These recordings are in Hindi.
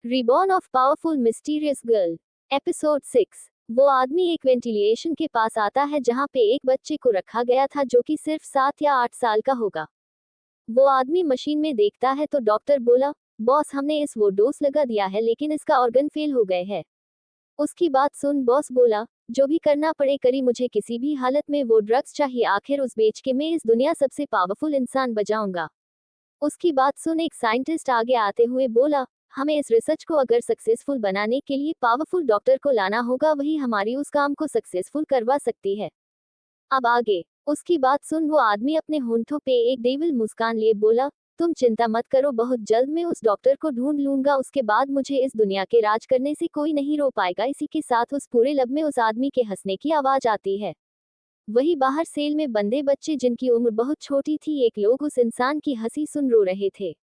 Reborn of powerful mysterious girl. Episode 6। वो आदमी एक वेंटिलेशन के पास आता है जहाँ पे एक बच्चे को रखा गया था जो कि सिर्फ 7 या 8 साल का होगा। वो आदमी मशीन में देखता है तो डॉक्टर बोला, बॉस हमने इस वो डोज लगा दिया है लेकिन इसका ऑर्गन फेल हो गए हैं। उसकी बात सुन बॉस बोला, जो भी करना पड़े करी, मुझे किसी भी हालत में वो ड्रग्स चाहिए, आखिर उस बेच के मैं इस दुनिया सबसे पावरफुल इंसान बजाऊंगा। उसकी बात सुन एक साइंटिस्ट आगे आते हुए बोला, हमें इस रिसर्च को अगर सक्सेसफुल बनाने के लिए पावरफुल डॉक्टर को लाना होगा, वही हमारी उस काम को सक्सेसफुल करवा सकती है। अब आगे। उसकी बात सुन वो आदमी अपने होंठों पे एक डेविल मुस्कान लिए बोला, तुम चिंता मत करो, बहुत जल्द मैं उस डॉक्टर को ढूंढ लूंगा, उसके बाद मुझे इस दुनिया के राज करने से कोई नहीं रोक पाएगा। इसी के साथ उस पूरे लब में उस आदमी के हंसने की आवाज आती है। वही बाहर सेल में बंधे बच्चे जिनकी उम्र बहुत छोटी थी, एक लोग उस इंसान की हंसी सुन रो रहे थे।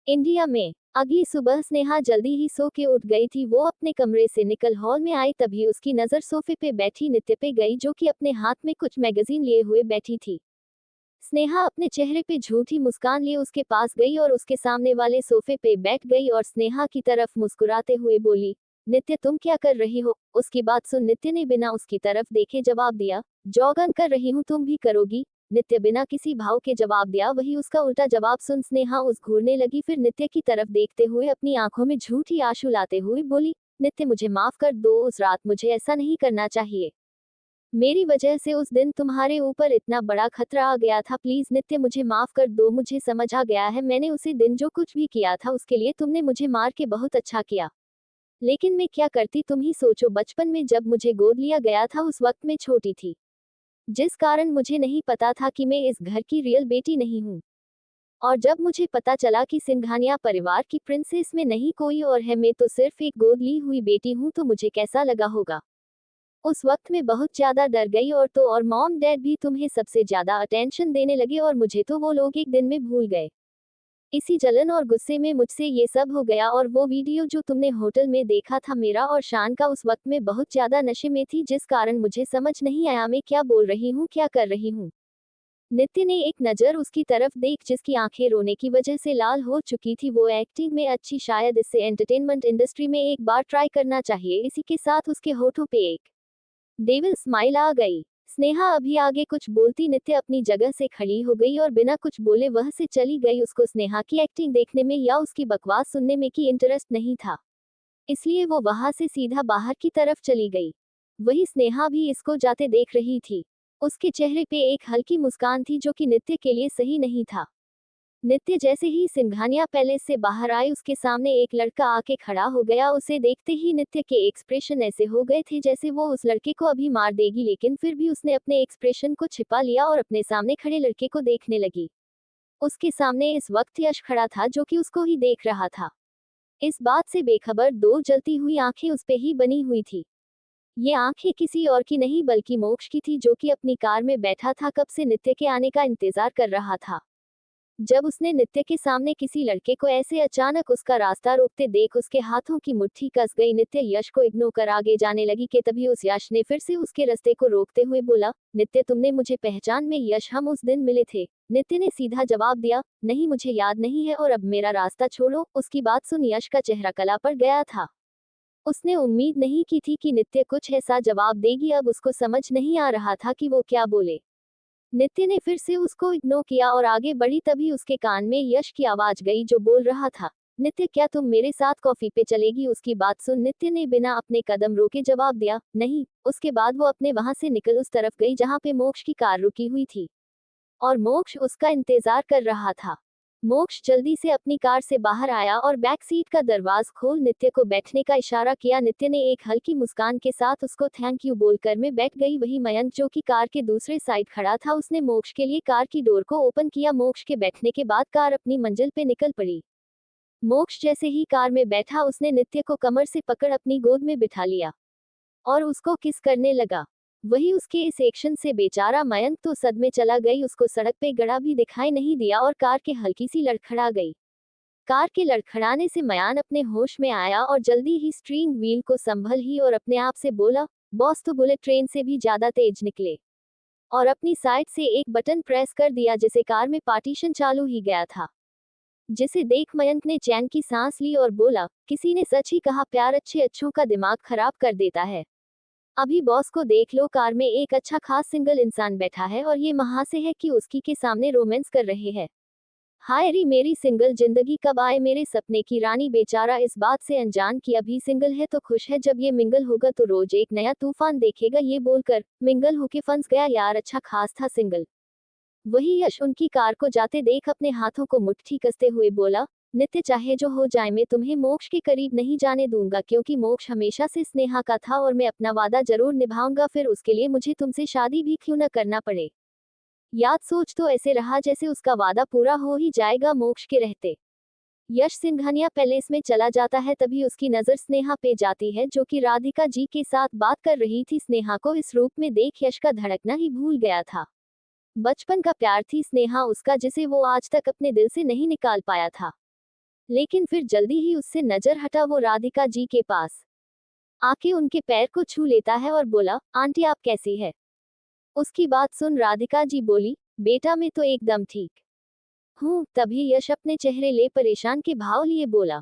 इंडिया में अगली सुबह स्नेहा जल्दी ही सो के उठ गई थी। वो अपने कमरे से निकल हॉल में आई, तभी उसकी नजर सोफे पे बैठी नित्य पे गई जो कि अपने हाथ में कुछ मैगजीन लिए हुए बैठी थी। स्नेहा अपने चेहरे पे झूठी मुस्कान लिए उसके पास गई और उसके सामने वाले सोफे पे बैठ गई और स्नेहा की तरफ मुस्कुराते हुए बोली, नित्य तुम क्या कर रही हो? उसकी बात सुन नित्य ने बिना उसकी तरफ देखे जवाब दिया, जॉगिंग कर रही हूँ, तुम भी करोगी? नित्य बिना किसी भाव के जवाब दिया। वही उसका उल्टा जवाब सुन स्नेहा उस घूरने लगी, फिर नित्य की तरफ देखते हुए अपनी आंखों में झूठी आंसू लाते हुए बोली, नित्य मुझे माफ कर दो, उस रात मुझे ऐसा नहीं करना चाहिए। मेरी वजह से उस दिन तुम्हारे ऊपर इतना बड़ा खतरा आ गया था, प्लीज नित्य मुझे माफ कर दो, मुझे समझ आ गया है मैंने उसी दिन जो कुछ भी किया था उसके लिए तुमने मुझे मार के बहुत अच्छा किया। लेकिन मैं क्या करती तुम ही सोचो, बचपन में जब मुझे गोद लिया गया था उस वक्त मैं छोटी थी, जिस कारण मुझे नहीं पता था कि मैं इस घर की रियल बेटी नहीं हूँ। और जब मुझे पता चला कि सिंघानिया परिवार की प्रिंसेस में नहीं कोई और है, मैं तो सिर्फ एक गोद ली हुई बेटी हूँ, तो मुझे कैसा लगा होगा। उस वक्त मैं बहुत ज्यादा डर गई और मॉम डैड भी तुम्हें सबसे ज्यादा अटेंशन देने लगे और मुझे तो वो लोग एक दिन में भूल गए। इसी जलन और गुस्से में मुझसे ये सब हो गया। और वो वीडियो जो तुमने होटल में देखा था मेरा और शान का, उस वक्त में बहुत ज्यादा नशे में थी जिस कारण मुझे समझ नहीं आया मैं क्या बोल रही हूँ, क्या कर रही हूँ। नित्य ने एक नजर उसकी तरफ देख जिसकी आंखें रोने की वजह से लाल हो चुकी थी। वो एक्टिंग में अच्छी, शायद इसे एंटरटेनमेंट इंडस्ट्री में एक बार ट्राई करना चाहिए। इसी के साथ उसके होठों पे एक डेविल स्माइल आ गई। स्नेहा अभी आगे कुछ बोलती, नित्य अपनी जगह से खड़ी हो गई और बिना कुछ बोले वह से चली गई। उसको स्नेहा की एक्टिंग देखने में या उसकी बकवास सुनने में की इंटरेस्ट नहीं था, इसलिए वो वहां से सीधा बाहर की तरफ चली गई। वही स्नेहा भी इसको जाते देख रही थी। उसके चेहरे पे एक हल्की मुस्कान थी जो कि नित्य के लिए सही नहीं था। नित्य जैसे ही सिंघानिया पैलेस से बाहर आए उसके सामने एक लड़का आके खड़ा हो गया। उसे देखते ही नित्य के एक्सप्रेशन ऐसे हो गए थे जैसे वो उस लड़के को अभी मार देगी, लेकिन फिर भी उसने अपने एक्सप्रेशन को छिपा लिया और अपने सामने खड़े लड़के को देखने लगी। उसके सामने इस वक्त यश खड़ा था जो कि उसको ही देख रहा था। इस बात से बेखबर दो जलती हुई आंखें उस पे ही बनी हुई थी। ये आंखें किसी और की नहीं बल्कि मोक्ष की थी जो कि अपनी कार में बैठा था, कब से नित्य के आने का इंतजार कर रहा था। जब उसने नित्य के सामने किसी लड़के को ऐसे अचानक उसका रास्ता रोकते देख उसके हाथों की मुट्ठी कस गई। नित्य यश को इग्नोर कर आगे जाने लगी कि तभी उस यश ने फिर से उसके रास्ते को रोकते हुए बोला, नित्य तुमने मुझे पहचान में? यश हम उस दिन मिले थे। नित्य ने सीधा जवाब दिया, नहीं मुझे याद नहीं है और अब मेरा रास्ता छोड़ो। उसकी बात सुन यश का चेहरा कला पड़ गया था। उसने उम्मीद नहीं की थी कि नित्य कुछ ऐसा जवाब देगी। अब उसको समझ नहीं आ रहा था कि वो क्या बोले। नित्य ने फिर से उसको इग्नोर किया और आगे बढ़ी, तभी उसके कान में यश की आवाज गई जो बोल रहा था, नित्य क्या तुम मेरे साथ कॉफी पे चलेगी? उसकी बात सुन नित्य ने बिना अपने कदम रोके जवाब दिया, नहीं। उसके बाद वो अपने वहां से निकल उस तरफ गई जहां पे मोक्ष की कार रुकी हुई थी और मोक्ष उसका इंतजार कर रहा था। मोक्ष जल्दी से अपनी कार से बाहर आया और बैक सीट का दरवाज खोल नित्य को बैठने का इशारा किया। नित्य ने एक हल्की मुस्कान के साथ उसको थैंक यू बोलकर मैं बैठ गई। वही मयंक जो कि कार के दूसरे साइड खड़ा था, उसने मोक्ष के लिए कार की डोर को ओपन किया। मोक्ष के बैठने के बाद कार अपनी मंजिल पे निकल पड़ी। मोक्ष जैसे ही कार में बैठा उसने नित्य को कमर से पकड़ अपनी गोद में बिठा लिया और उसको किस करने लगा। वही उसके इस एक्शन से बेचारा मयंक तो सदमे चला गई। उसको सड़क पे गड़ा भी दिखाई नहीं दिया और कार के हल्की सी लड़खड़ा गई। कार के लड़खड़ाने से मयान अपने होश में आया और जल्दी ही स्टीयरिंग व्हील को संभल ही और अपने आप से बोला, बॉस तो बुलेट ट्रेन से भी ज्यादा तेज निकले। और अपनी साइड से एक बटन प्रेस कर दिया जिसे कार में पार्टीशन चालू ही गया था। जिसे देख मयंक ने चैन की सांस ली और बोला, किसी ने सच ही कहा, प्यार अच्छे अच्छों का दिमाग खराब कर देता है। अभी बॉस को देख लो, कार में एक अच्छा खास सिंगल इंसान बैठा है और ये महासे है कि उसकी के सामने रोमांस कर रहे हैं। हाय री मेरी सिंगल जिंदगी कब आए मेरे सपने की रानी, बेचारा इस बात से अनजान कि अभी सिंगल है तो खुश है, जब ये मिंगल होगा तो रोज एक नया तूफान देखेगा। ये बोलकर मिंगल होके फंस गया। यार अच्छा खास था सिंगल। वही यश उनकी कार को जाते देख अपने हाथों को मुट्ठी कसते हुए बोला, नित्य चाहे जो हो जाए मैं तुम्हें मोक्ष के करीब नहीं जाने दूंगा, क्योंकि मोक्ष हमेशा से स्नेहा का था और मैं अपना वादा जरूर निभाऊंगा, फिर उसके लिए मुझे तुमसे शादी भी क्यों न करना पड़े। याद सोच तो ऐसे रहा जैसे उसका वादा पूरा हो ही जाएगा मोक्ष के रहते। यश सिंघानिया पैलेस में चला जाता है, तभी उसकी नजर स्नेहा पे जाती है जो कि राधिका जी के साथ बात कर रही थी। स्नेहा को इस रूप में देख यश का धड़कना ही भूल गया था। बचपन का प्यार थी स्नेहा उसका, जिसे वो आज तक अपने दिल से नहीं निकाल पाया था। लेकिन फिर जल्दी ही उससे नजर हटा। वो राधिका जी के पास आके उनके पैर को छू लेता है और बोला, आंटी आप कैसी है। उसकी बात सुन राधिका जी बोली, बेटा मैं तो एकदम ठीक हूँ। तभी यश अपने चेहरे ले परेशान के भाव लिए बोला,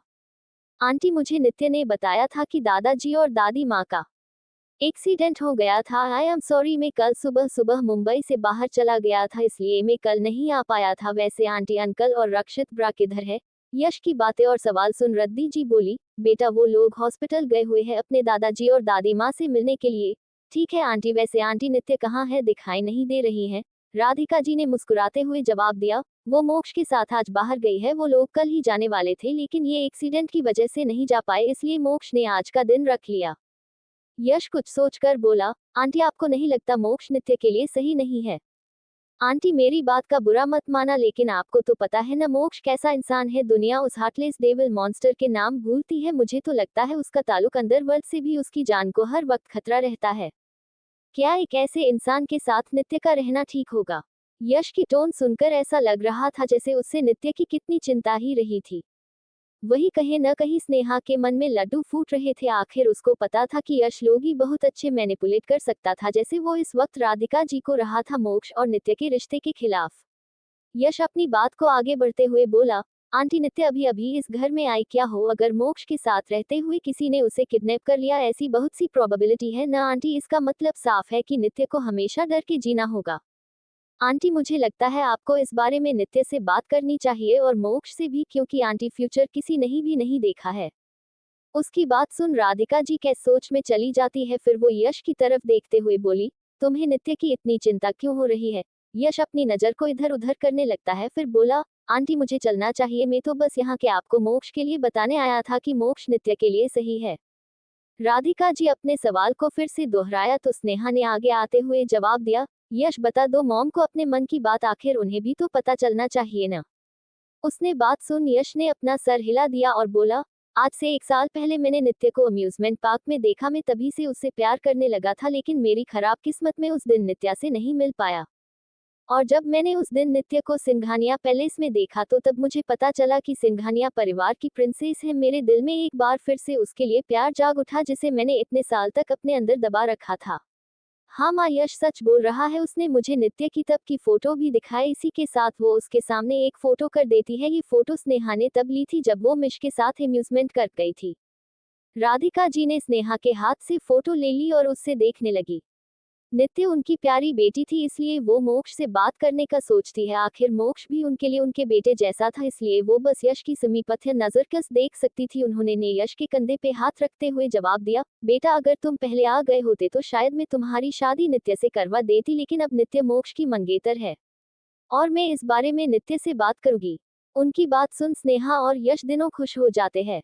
आंटी मुझे नित्य ने बताया था कि दादाजी और दादी माँ का एक्सीडेंट हो गया था। आई एम सॉरी, मैं कल सुबह सुबह मुंबई से बाहर चला गया था, इसलिए मैं कल नहीं आ पाया था। वैसे आंटी अंकल और रक्षित ब्रा किधर है। यश की बातें और सवाल सुन रद्दी जी बोली, बेटा वो लोग हॉस्पिटल गए हुए हैं अपने दादाजी और दादी माँ से मिलने के लिए। ठीक है आंटी, वैसे आंटी नित्य कहाँ है, दिखाई नहीं दे रही है। राधिका जी ने मुस्कुराते हुए जवाब दिया, वो मोक्ष के साथ आज बाहर गई है। वो लोग कल ही जाने वाले थे, लेकिन ये एक्सीडेंट की वजह से नहीं जा पाए, इसलिए मोक्ष ने आज का दिन रख लिया। यश कुछ सोचकर बोला, आंटी आपको नहीं लगता मोक्ष नित्य के लिए सही नहीं है। आंटी मेरी बात का बुरा मत माना, लेकिन आपको तो पता है ना मोक्ष कैसा इंसान है। दुनिया उस हार्टलेस डेविल मॉन्स्टर के नाम भूलती है। मुझे तो लगता है उसका ताल्लुक अंडरवर्ल्ड से भी, उसकी जान को हर वक्त खतरा रहता है। क्या एक ऐसे इंसान के साथ नित्य का रहना ठीक होगा। यश की टोन सुनकर ऐसा लग रहा था जैसे उससे नित्य की कितनी चिंता ही रही थी। वही कहीं न कहीं स्नेहा के मन में लड्डू फूट रहे थे। आखिर उसको पता था कि यश लोग ही बहुत अच्छे मैनिपुलेट कर सकता था, जैसे वो इस वक्त राधिका जी को रहा था मोक्ष और नित्य के रिश्ते के खिलाफ। यश अपनी बात को आगे बढ़ते हुए बोला, आंटी नित्य अभी अभी इस घर में आई क्या हो। अगर मोक्ष के साथ रहते हुए किसी ने उसे किडनैप कर लिया, ऐसी बहुत सी प्रोबेबिलिटी है ना आंटी। इसका मतलब साफ है कि नित्य को हमेशा डर के जीना होगा। आंटी मुझे लगता है आपको इस बारे में नित्य से बात करनी चाहिए और मोक्ष से भी, क्योंकि आंटी फ्यूचर किसी नहीं भी नहीं देखा है। उसकी बात सुन राधिका जी कैसे सोच में चली जाती है। फिर वो यश की तरफ देखते हुए बोली, तुम्हें नित्य की इतनी चिंता क्यों हो रही है। यश अपनी नजर को इधर उधर करने लगता है, फिर बोला, आंटी मुझे चलना चाहिए, मैं तो बस यहाँ के आपको मोक्ष के लिए बताने आया था कि मोक्ष नित्य के लिए सही है। राधिका जी अपने सवाल को फिर से दोहराया तो स्नेहा ने आगे आते हुए जवाब दिया, यश बता दो मॉम को अपने मन की बात, आखिर उन्हें भी तो पता चलना चाहिए ना। उसने बात सुन यश ने अपना सर हिला दिया और बोला, आज से 1 साल पहले मैंने नित्य को अम्यूजमेंट पार्क में देखा। मैं तभी से उससे प्यार करने लगा था, लेकिन मेरी खराब किस्मत में उस दिन नित्या से नहीं मिल पाया। और जब मैंने उस दिन नित्य को सिंघानिया पैलेस में देखा तो तब मुझे पता चला कि सिंघानिया परिवार की प्रिंसेस है। मेरे दिल में एक बार फिर से उसके लिए प्यार जाग उठा, जिसे मैंने इतने साल तक अपने अंदर दबा रखा था। हाँ माँ, यश सच बोल रहा है। उसने मुझे नित्य की तब की फोटो भी दिखाई, इसी के साथ वो उसके सामने एक फोटो कर देती है। ये फोटो स्नेहा ने तब ली थी जब वो मिश के साथ एम्यूजमेंट कर गई थी। राधिका जी ने स्नेहा के हाथ से फोटो ले ली और उससे देखने लगी। नित्य उनकी प्यारी बेटी थी, इसलिए वो मोक्ष से बात करने का सोचती है। आखिर मोक्ष भी उनके लिए उनके बेटे जैसा था, इसलिए वो बस यश की समीपत्य नजर कस देख सकती थी। उन्होंने ने यश के कंधे पे हाथ रखते हुए जवाब दिया, बेटा अगर तुम पहले आ गए होते तो शायद मैं तुम्हारी शादी नित्य से करवा देती, लेकिन अब नित्य मोक्ष की मंगेतर है और मैं इस बारे में नित्य से बात करूंगी। उनकी बात सुन स्नेहा और यश दिनों खुश हो जाते हैं।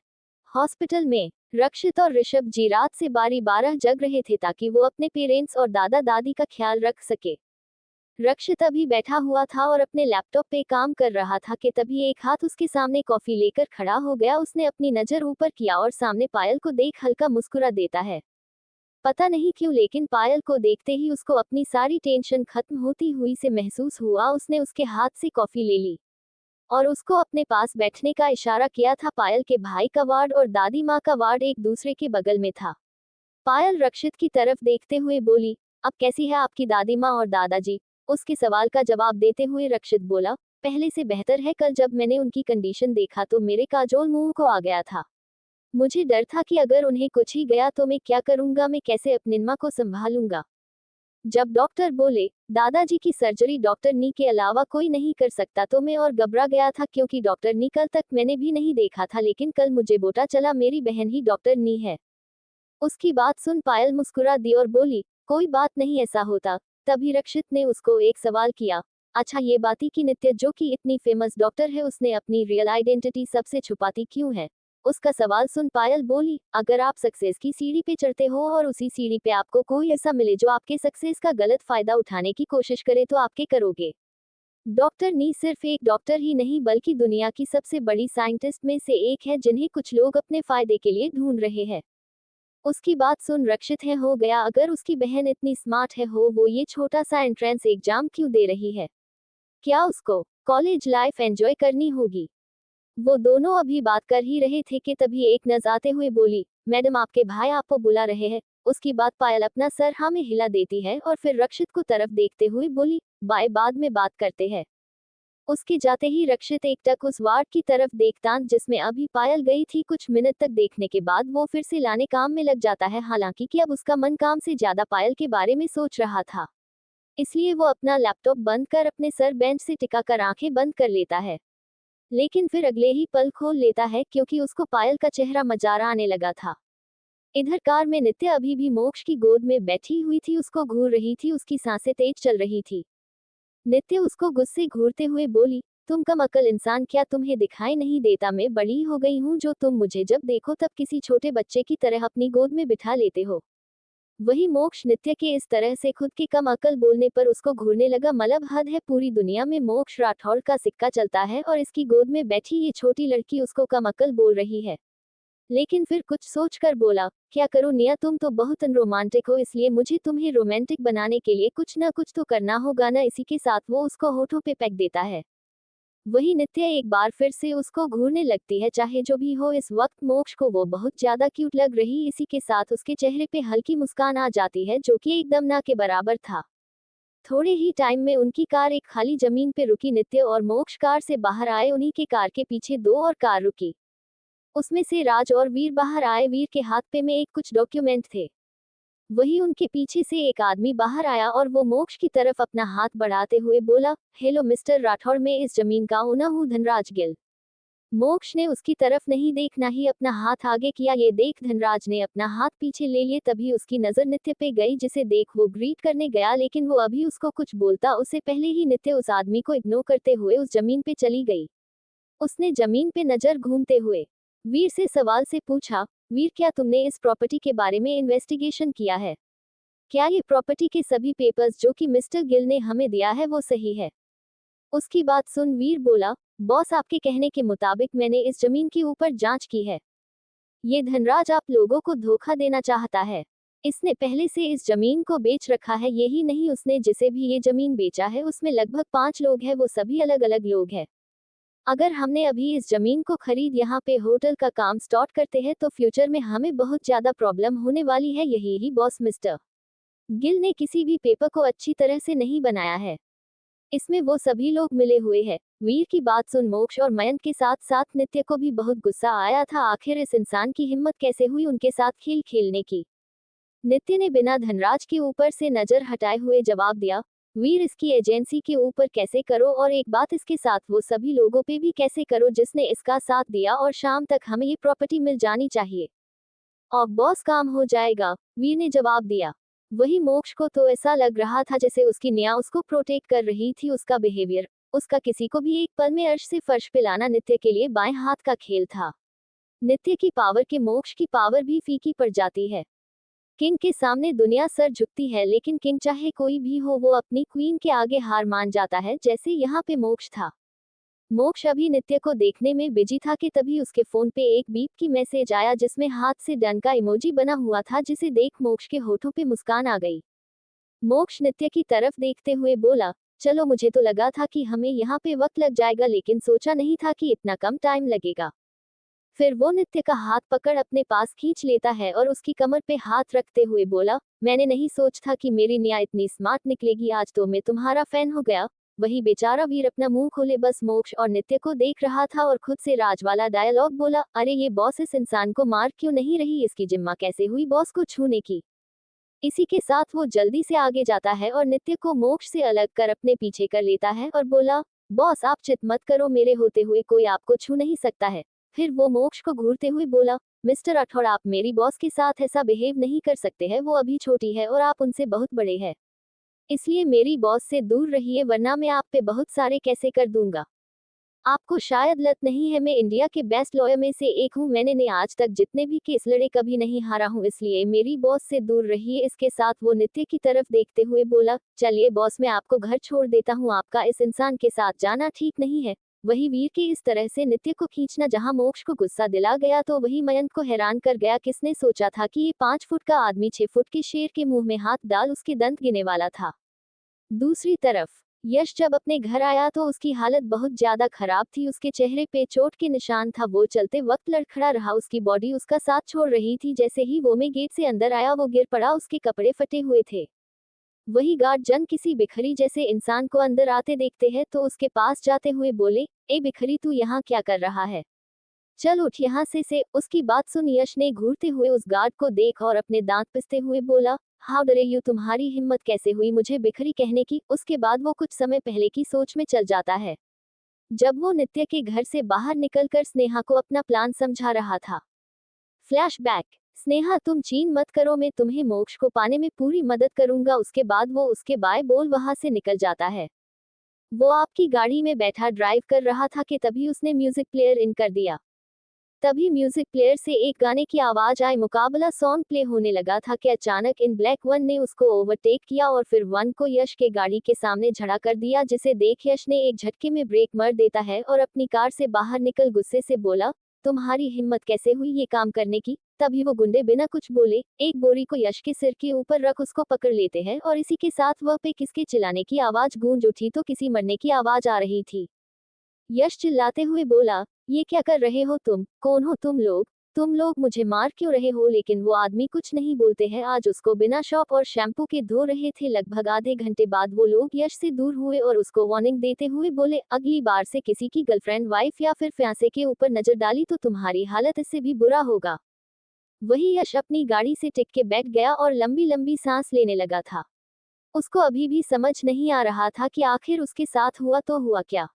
हॉस्पिटल में रक्षित और ऋषभ जी रात से 12 जग रहे थे ताकि वो अपने पेरेंट्स और दादा दादी का ख्याल रख सके। रक्षित अभी बैठा हुआ था और अपने लैपटॉप पे काम कर रहा था कि तभी एक हाथ उसके सामने कॉफी लेकर खड़ा हो गया। उसने अपनी नजर ऊपर किया और सामने पायल को देख हल्का मुस्कुरा देता है। पता नहीं क्यों, लेकिन पायल को देखते ही उसको अपनी सारी टेंशन खत्म होती हुई से महसूस हुआ। उसने उसके हाथ से कॉफी ले ली और उसको अपने पास बैठने का इशारा किया था। पायल के भाई का वार्ड और दादी माँ का वार्ड एक दूसरे के बगल में था। पायल रक्षित की तरफ देखते हुए बोली, अब कैसी है आपकी दादी माँ और दादाजी। उसके सवाल का जवाब देते हुए रक्षित बोला, पहले से बेहतर है। कल जब मैंने उनकी कंडीशन देखा तो मेरे काजोल मुंह को आ गया था। मुझे डर था कि अगर उन्हें कुछ ही गया तो मैं क्या करूंगा, मैं कैसे अपनी माँ को संभालूंगा। जब डॉक्टर बोले दादाजी की सर्जरी डॉक्टर नी के अलावा कोई नहीं कर सकता तो मैं और घबरा गया था, क्योंकि डॉक्टर नी कल तक मैंने भी नहीं देखा था, लेकिन कल मुझे पता चला मेरी बहन ही डॉक्टर नी है। उसकी बात सुन पायल मुस्कुरा दी और बोली, कोई बात नहीं, ऐसा होता। तभी रक्षित ने उसको एक सवाल किया, अच्छा ये बात कि नित्य जो कि इतनी फेमस डॉक्टर है उसने अपनी रियल आइडेंटिटी सबसे छुपाती क्यों है। उसका सवाल सुन पायल बोली, अगर आप सक्सेस की सीढ़ी पे चढ़ते हो और उसी सीढ़ी पे आपको कोई ऐसा मिले जो आपके सक्सेस का गलत फायदा उठाने की कोशिश करे तो आप क्या करोगे। डॉक्टर नी सिर्फ एक डॉक्टर ही नहीं बल्कि दुनिया की सबसे बड़ी साइंटिस्ट में से एक है जिन्हें कुछ लोग अपने फायदे के लिए ढूंढ रहे हैं। उसकी बात सुन रक्षित है हो गया, अगर उसकी बहन इतनी स्मार्ट है हो वो ये छोटा सा एंट्रेंस एग्जाम क्यों दे रही है, क्या उसको कॉलेज लाइफ एंजॉय करनी होगी। वो दोनों अभी बात कर ही रहे थे कि तभी एक नर्स आते हुए बोली, मैडम आपके भाई आपको बुला रहे हैं। उसकी बात पायल अपना सर हाँ में हिला देती है और फिर रक्षित को तरफ देखते हुए बोली, बाय बाद में बात करते हैं। उसके जाते ही रक्षित एकटक उस वार्ड की तरफ देखता जिसमें अभी पायल गई थी। कुछ मिनट तक देखने के बाद वो फिर से लाने काम में लग जाता है, हालांकि कि अब उसका मन काम से ज्यादा पायल के बारे में सोच रहा था। इसलिए वो अपना लैपटॉप बंद कर अपने सर बेंच से टिका कर आंखें बंद कर लेता है, लेकिन फिर अगले ही पल खोल लेता है क्योंकि उसको पायल का चेहरा मजारा आने लगा था। इधर कार में नित्य अभी भी मोक्ष की गोद में बैठी हुई थी, उसको घूर रही थी, उसकी सांसें तेज चल रही थी। नित्य उसको गुस्से घूरते हुए बोली, तुम कम अकल इंसान, क्या तुम्हें दिखाई नहीं देता मैं बड़ी हो गई हूँ जो तुम मुझे जब देखो तब किसी छोटे बच्चे की तरह अपनी गोद में बिठा लेते हो। वही मोक्ष नित्य के इस तरह से खुद के कम अकल बोलने पर उसको घूरने लगा। मतलब हद है, पूरी दुनिया में मोक्ष राठौड़ का सिक्का चलता है और इसकी गोद में बैठी ये छोटी लड़की उसको कम अकल बोल रही है। लेकिन फिर कुछ सोचकर बोला, क्या करूं निया, तुम तो बहुत अनरोमांटिक हो, इसलिए मुझे तुम्हें रोमांटिक बनाने के लिए कुछ ना कुछ तो करना होगा ना। इसी के साथ वो उसको होठों पे पैक देता है। वही नित्य एक बार फिर से उसको घूरने लगती है। चाहे जो भी हो, इस वक्त मोक्ष को वो बहुत ज्यादा क्यूट लग रही। इसी के साथ उसके चेहरे पे हल्की मुस्कान आ जाती है जो कि एकदम ना के बराबर था। थोड़े ही टाइम में उनकी कार एक खाली जमीन पे रुकी। नित्य और मोक्ष कार से बाहर आए, उन्हीं के कार के पीछे दो और कार रुकी। उसमें से राज और वीर बाहर आए। वीर के हाथ पे में एक कुछ डॉक्यूमेंट थे। वही उनके पीछे से एक आदमी बाहर आया और वो मोक्ष की तरफ अपना हाथ बढ़ाते हुए बोला, हेलो मिस्टर राठौड़, मैं इस जमीन का ओनर हूँ, धनराज गिल। मोक्ष ने उसकी तरफ नहीं देखना ही अपना हाथ आगे किया। ये देख धनराज ने अपना हाथ पीछे ले लिए। तभी उसकी नजर नित्य पे गई, जिसे देख वो ग्रीट करने गया, लेकिन वो अभी उसको कुछ बोलता उससे पहले ही नित्य उस आदमी को इग्नोर करते हुए उस जमीन पे चली गई। उसने जमीन पे नजर घूमते हुए वीर से सवाल से पूछा, वीर क्या तुमने इस प्रॉपर्टी के बारे में इन्वेस्टिगेशन किया है? क्या ये प्रॉपर्टी के सभी पेपर्स जो कि मिस्टर गिल ने हमें दिया है वो सही है? उसकी बात सुन वीर बोला, बॉस आपके कहने के मुताबिक मैंने इस जमीन के ऊपर जांच की है। ये धनराज आप लोगों को धोखा देना चाहता है। इसने पहले से इस जमीन को बेच रखा है। यही नहीं, उसने जिसे भी ये जमीन बेचा है उसमें लगभग 5 लोग हैं, वो सभी अलग अलग लोग हैं। अगर हमने अभी इस जमीन को खरीद यहाँ पे होटल का काम स्टार्ट करते हैं तो फ्यूचर में हमें बहुत ज्यादा प्रॉब्लम होने वाली है। यही ही बॉस मिस्टर गिल ने किसी भी पेपर को अच्छी तरह से नहीं बनाया है, इसमें वो सभी लोग मिले हुए हैं। वीर की बात सुन मोक्ष और मयंक के साथ साथ नित्य को भी बहुत गुस्सा आया था। आखिर इस इंसान की हिम्मत कैसे हुई उनके साथ खेल खेलने की। नित्य ने बिना धनराज के ऊपर से नजर हटाए हुए जवाब दिया, वीर इसकी एजेंसी के ऊपर कैसे करो, और एक बात इसके साथ वो सभी लोगों पे भी कैसे करो जिसने इसका साथ दिया, और शाम तक हमें ये प्रॉपर्टी मिल जानी चाहिए और बॉस काम हो जाएगा, वीर ने जवाब दिया। वही मोक्ष को तो ऐसा लग रहा था जैसे उसकी निया उसको प्रोटेक्ट कर रही थी। उसका बिहेवियर, उसका किसी को भी एक पल में अर्श से फर्श पे लाना नित्य के लिए बाएं हाथ का खेल था। नित्य की पावर के मोक्ष की पावर भी फीकी पड़ जाती है। किंग के सामने दुनिया सर झुकती है, लेकिन किंग चाहे कोई भी हो वो अपनी क्वीन के आगे हार मान जाता है, जैसे यहाँ पे मोक्ष था। मोक्ष अभी नित्य को देखने में बिजी था कि तभी उसके फोन पे एक बीप की मैसेज आया जिसमें हाथ से डन का इमोजी बना हुआ था, जिसे देख मोक्ष के होठों पे मुस्कान आ गई। मोक्ष नित्य की तरफ देखते हुए बोला, चलो मुझे तो लगा था कि हमें यहाँ पे वक्त लग जाएगा, लेकिन सोचा नहीं था कि इतना कम टाइम लगेगा। फिर वो नित्य का हाथ पकड़ अपने पास खींच लेता है और उसकी कमर पे हाथ रखते हुए बोला, मैंने नहीं सोचा था कि मेरी निया इतनी स्मार्ट निकलेगी, आज तो मैं तुम्हारा फैन हो गया। वही बेचारा वीर अपना मुंह खोले बस मोक्ष और नित्य को देख रहा था और खुद से राज वाला डायलॉग बोला, अरे ये बॉस इस इंसान को मार क्यों नहीं रही, इसकी जिम्मा कैसे हुई बॉस को छूने की। इसी के साथ वो जल्दी से आगे जाता है और नित्य को मोक्ष से अलग कर अपने पीछे कर लेता है और बोला, बॉस आप चित मत करो, मेरे होते हुए कोई आपको छू नहीं सकता है। फिर वो मोक्ष को घूरते हुए बोला, मिस्टर राठौड़ आप मेरी बॉस के साथ ऐसा बिहेव नहीं कर सकते हैं, वो अभी छोटी है और आप उनसे बहुत बड़े हैं, इसलिए मेरी बॉस से दूर रहिए वरना मैं आप पे बहुत सारे कैसे कर दूंगा। आपको शायद लत नहीं है, मैं इंडिया के बेस्ट लॉयर में से एक हूँ, मैंने आज तक जितने भी केस लड़े कभी नहीं हारा हूँ, इसलिए मेरी बॉस से दूर रहिए। इसके साथ वो नित्य की तरफ देखते हुए बोला, चलिए बॉस मैं आपको घर छोड़ देता हूँ, आपका इस इंसान के साथ जाना ठीक नहीं है। वही वीर के इस तरह से नित्य को खींचना जहाँ मोक्ष को गुस्सा दिला गया तो वही मयंक को हैरान कर गया। किसने सोचा था कि ये 5 फुट का आदमी 6 फुट के शेर के मुंह में हाथ डाल उसके दंत गिने वाला था। दूसरी तरफ यश जब अपने घर आया तो उसकी हालत बहुत ज्यादा खराब थी, उसके चेहरे पे चोट के निशान था, वो चलते वक्त लड़खड़ा रहा, उसकी बॉडी उसका साथ छोड़ रही थी। जैसे ही वो में गेट से अंदर आया वो गिर पड़ा, उसके कपड़े फटे हुए थे। वही गार्ड जन किसी भिखरी जैसे इंसान को अंदर आते देखते हैं तो उसके पास जाते हुए बोले, ए भिखरी तू यहाँ क्या कर रहा है, चल उठ यहाँ से। उसकी बात सुन यश ने घूरते हुए उस गार्ड को देख और अपने दांत पिसते हुए बोला, हाउ डरे यू, तुम्हारी हिम्मत कैसे हुई मुझे भिखरी कहने की। उसके बाद वो कुछ समय पहले की सोच में चल जाता है, जब वो नित्य के घर से बाहर निकलकर स्नेहा को अपना प्लान समझा रहा था। फ्लैशबैक, स्नेहा तुम चीन मत करो, मैं तुम्हें मोक्ष को पाने में पूरी मदद करूंगा। उसके बाद वो उसके बाय बोल वहां से निकल जाता है। वो आपकी गाड़ी में बैठा ड्राइव कर रहा था कि तभी उसने म्यूजिक प्लेयर इन कर दिया। तभी म्यूजिक प्लेयर से एक गाने की आवाज आई, मुकाबला सॉन्ग प्ले होने लगा था कि अचानक इन ब्लैक वन ने उसको ओवरटेक किया और फिर वन को यश के गाड़ी के सामने झड़ा कर दिया, जिसे देख यश ने एक झटके में ब्रेक मार देता है और अपनी कार से बाहर निकल गुस्से से बोला, तुम्हारी हिम्मत कैसे हुई ये काम करने की। तभी वो गुंडे बिना कुछ बोले एक बोरी को यश के सिर के ऊपर रख उसको पकड़ लेते हैं और इसी के साथ वह पे किसके चिल्लाने की आवाज गूंज उठी तो किसी मरने की आवाज आ रही थी। यश चिल्लाते हुए बोला, ये क्या कर रहे हो तुम, कौन हो तुम लोग मुझे मार क्यों रहे हो। लेकिन वो आदमी कुछ नहीं बोलते हैं, आज उसको बिना शॉप और शैम्पू के धो रहे थे। लगभग आधे घंटे बाद वो लोग यश से दूर हुए और उसको वार्निंग देते हुए बोले, अगली बार से किसी की गर्लफ्रेंड वाइफ या फिर फियांसे के ऊपर नजर डाली तो तुम्हारी हालत इससे भी बुरा होगा। वही यश अपनी गाड़ी से टिक के बैठ गया और लंबी लंबी सांस लेने लगा था। उसको अभी भी समझ नहीं आ रहा था कि आखिर उसके साथ हुआ तो हुआ क्या।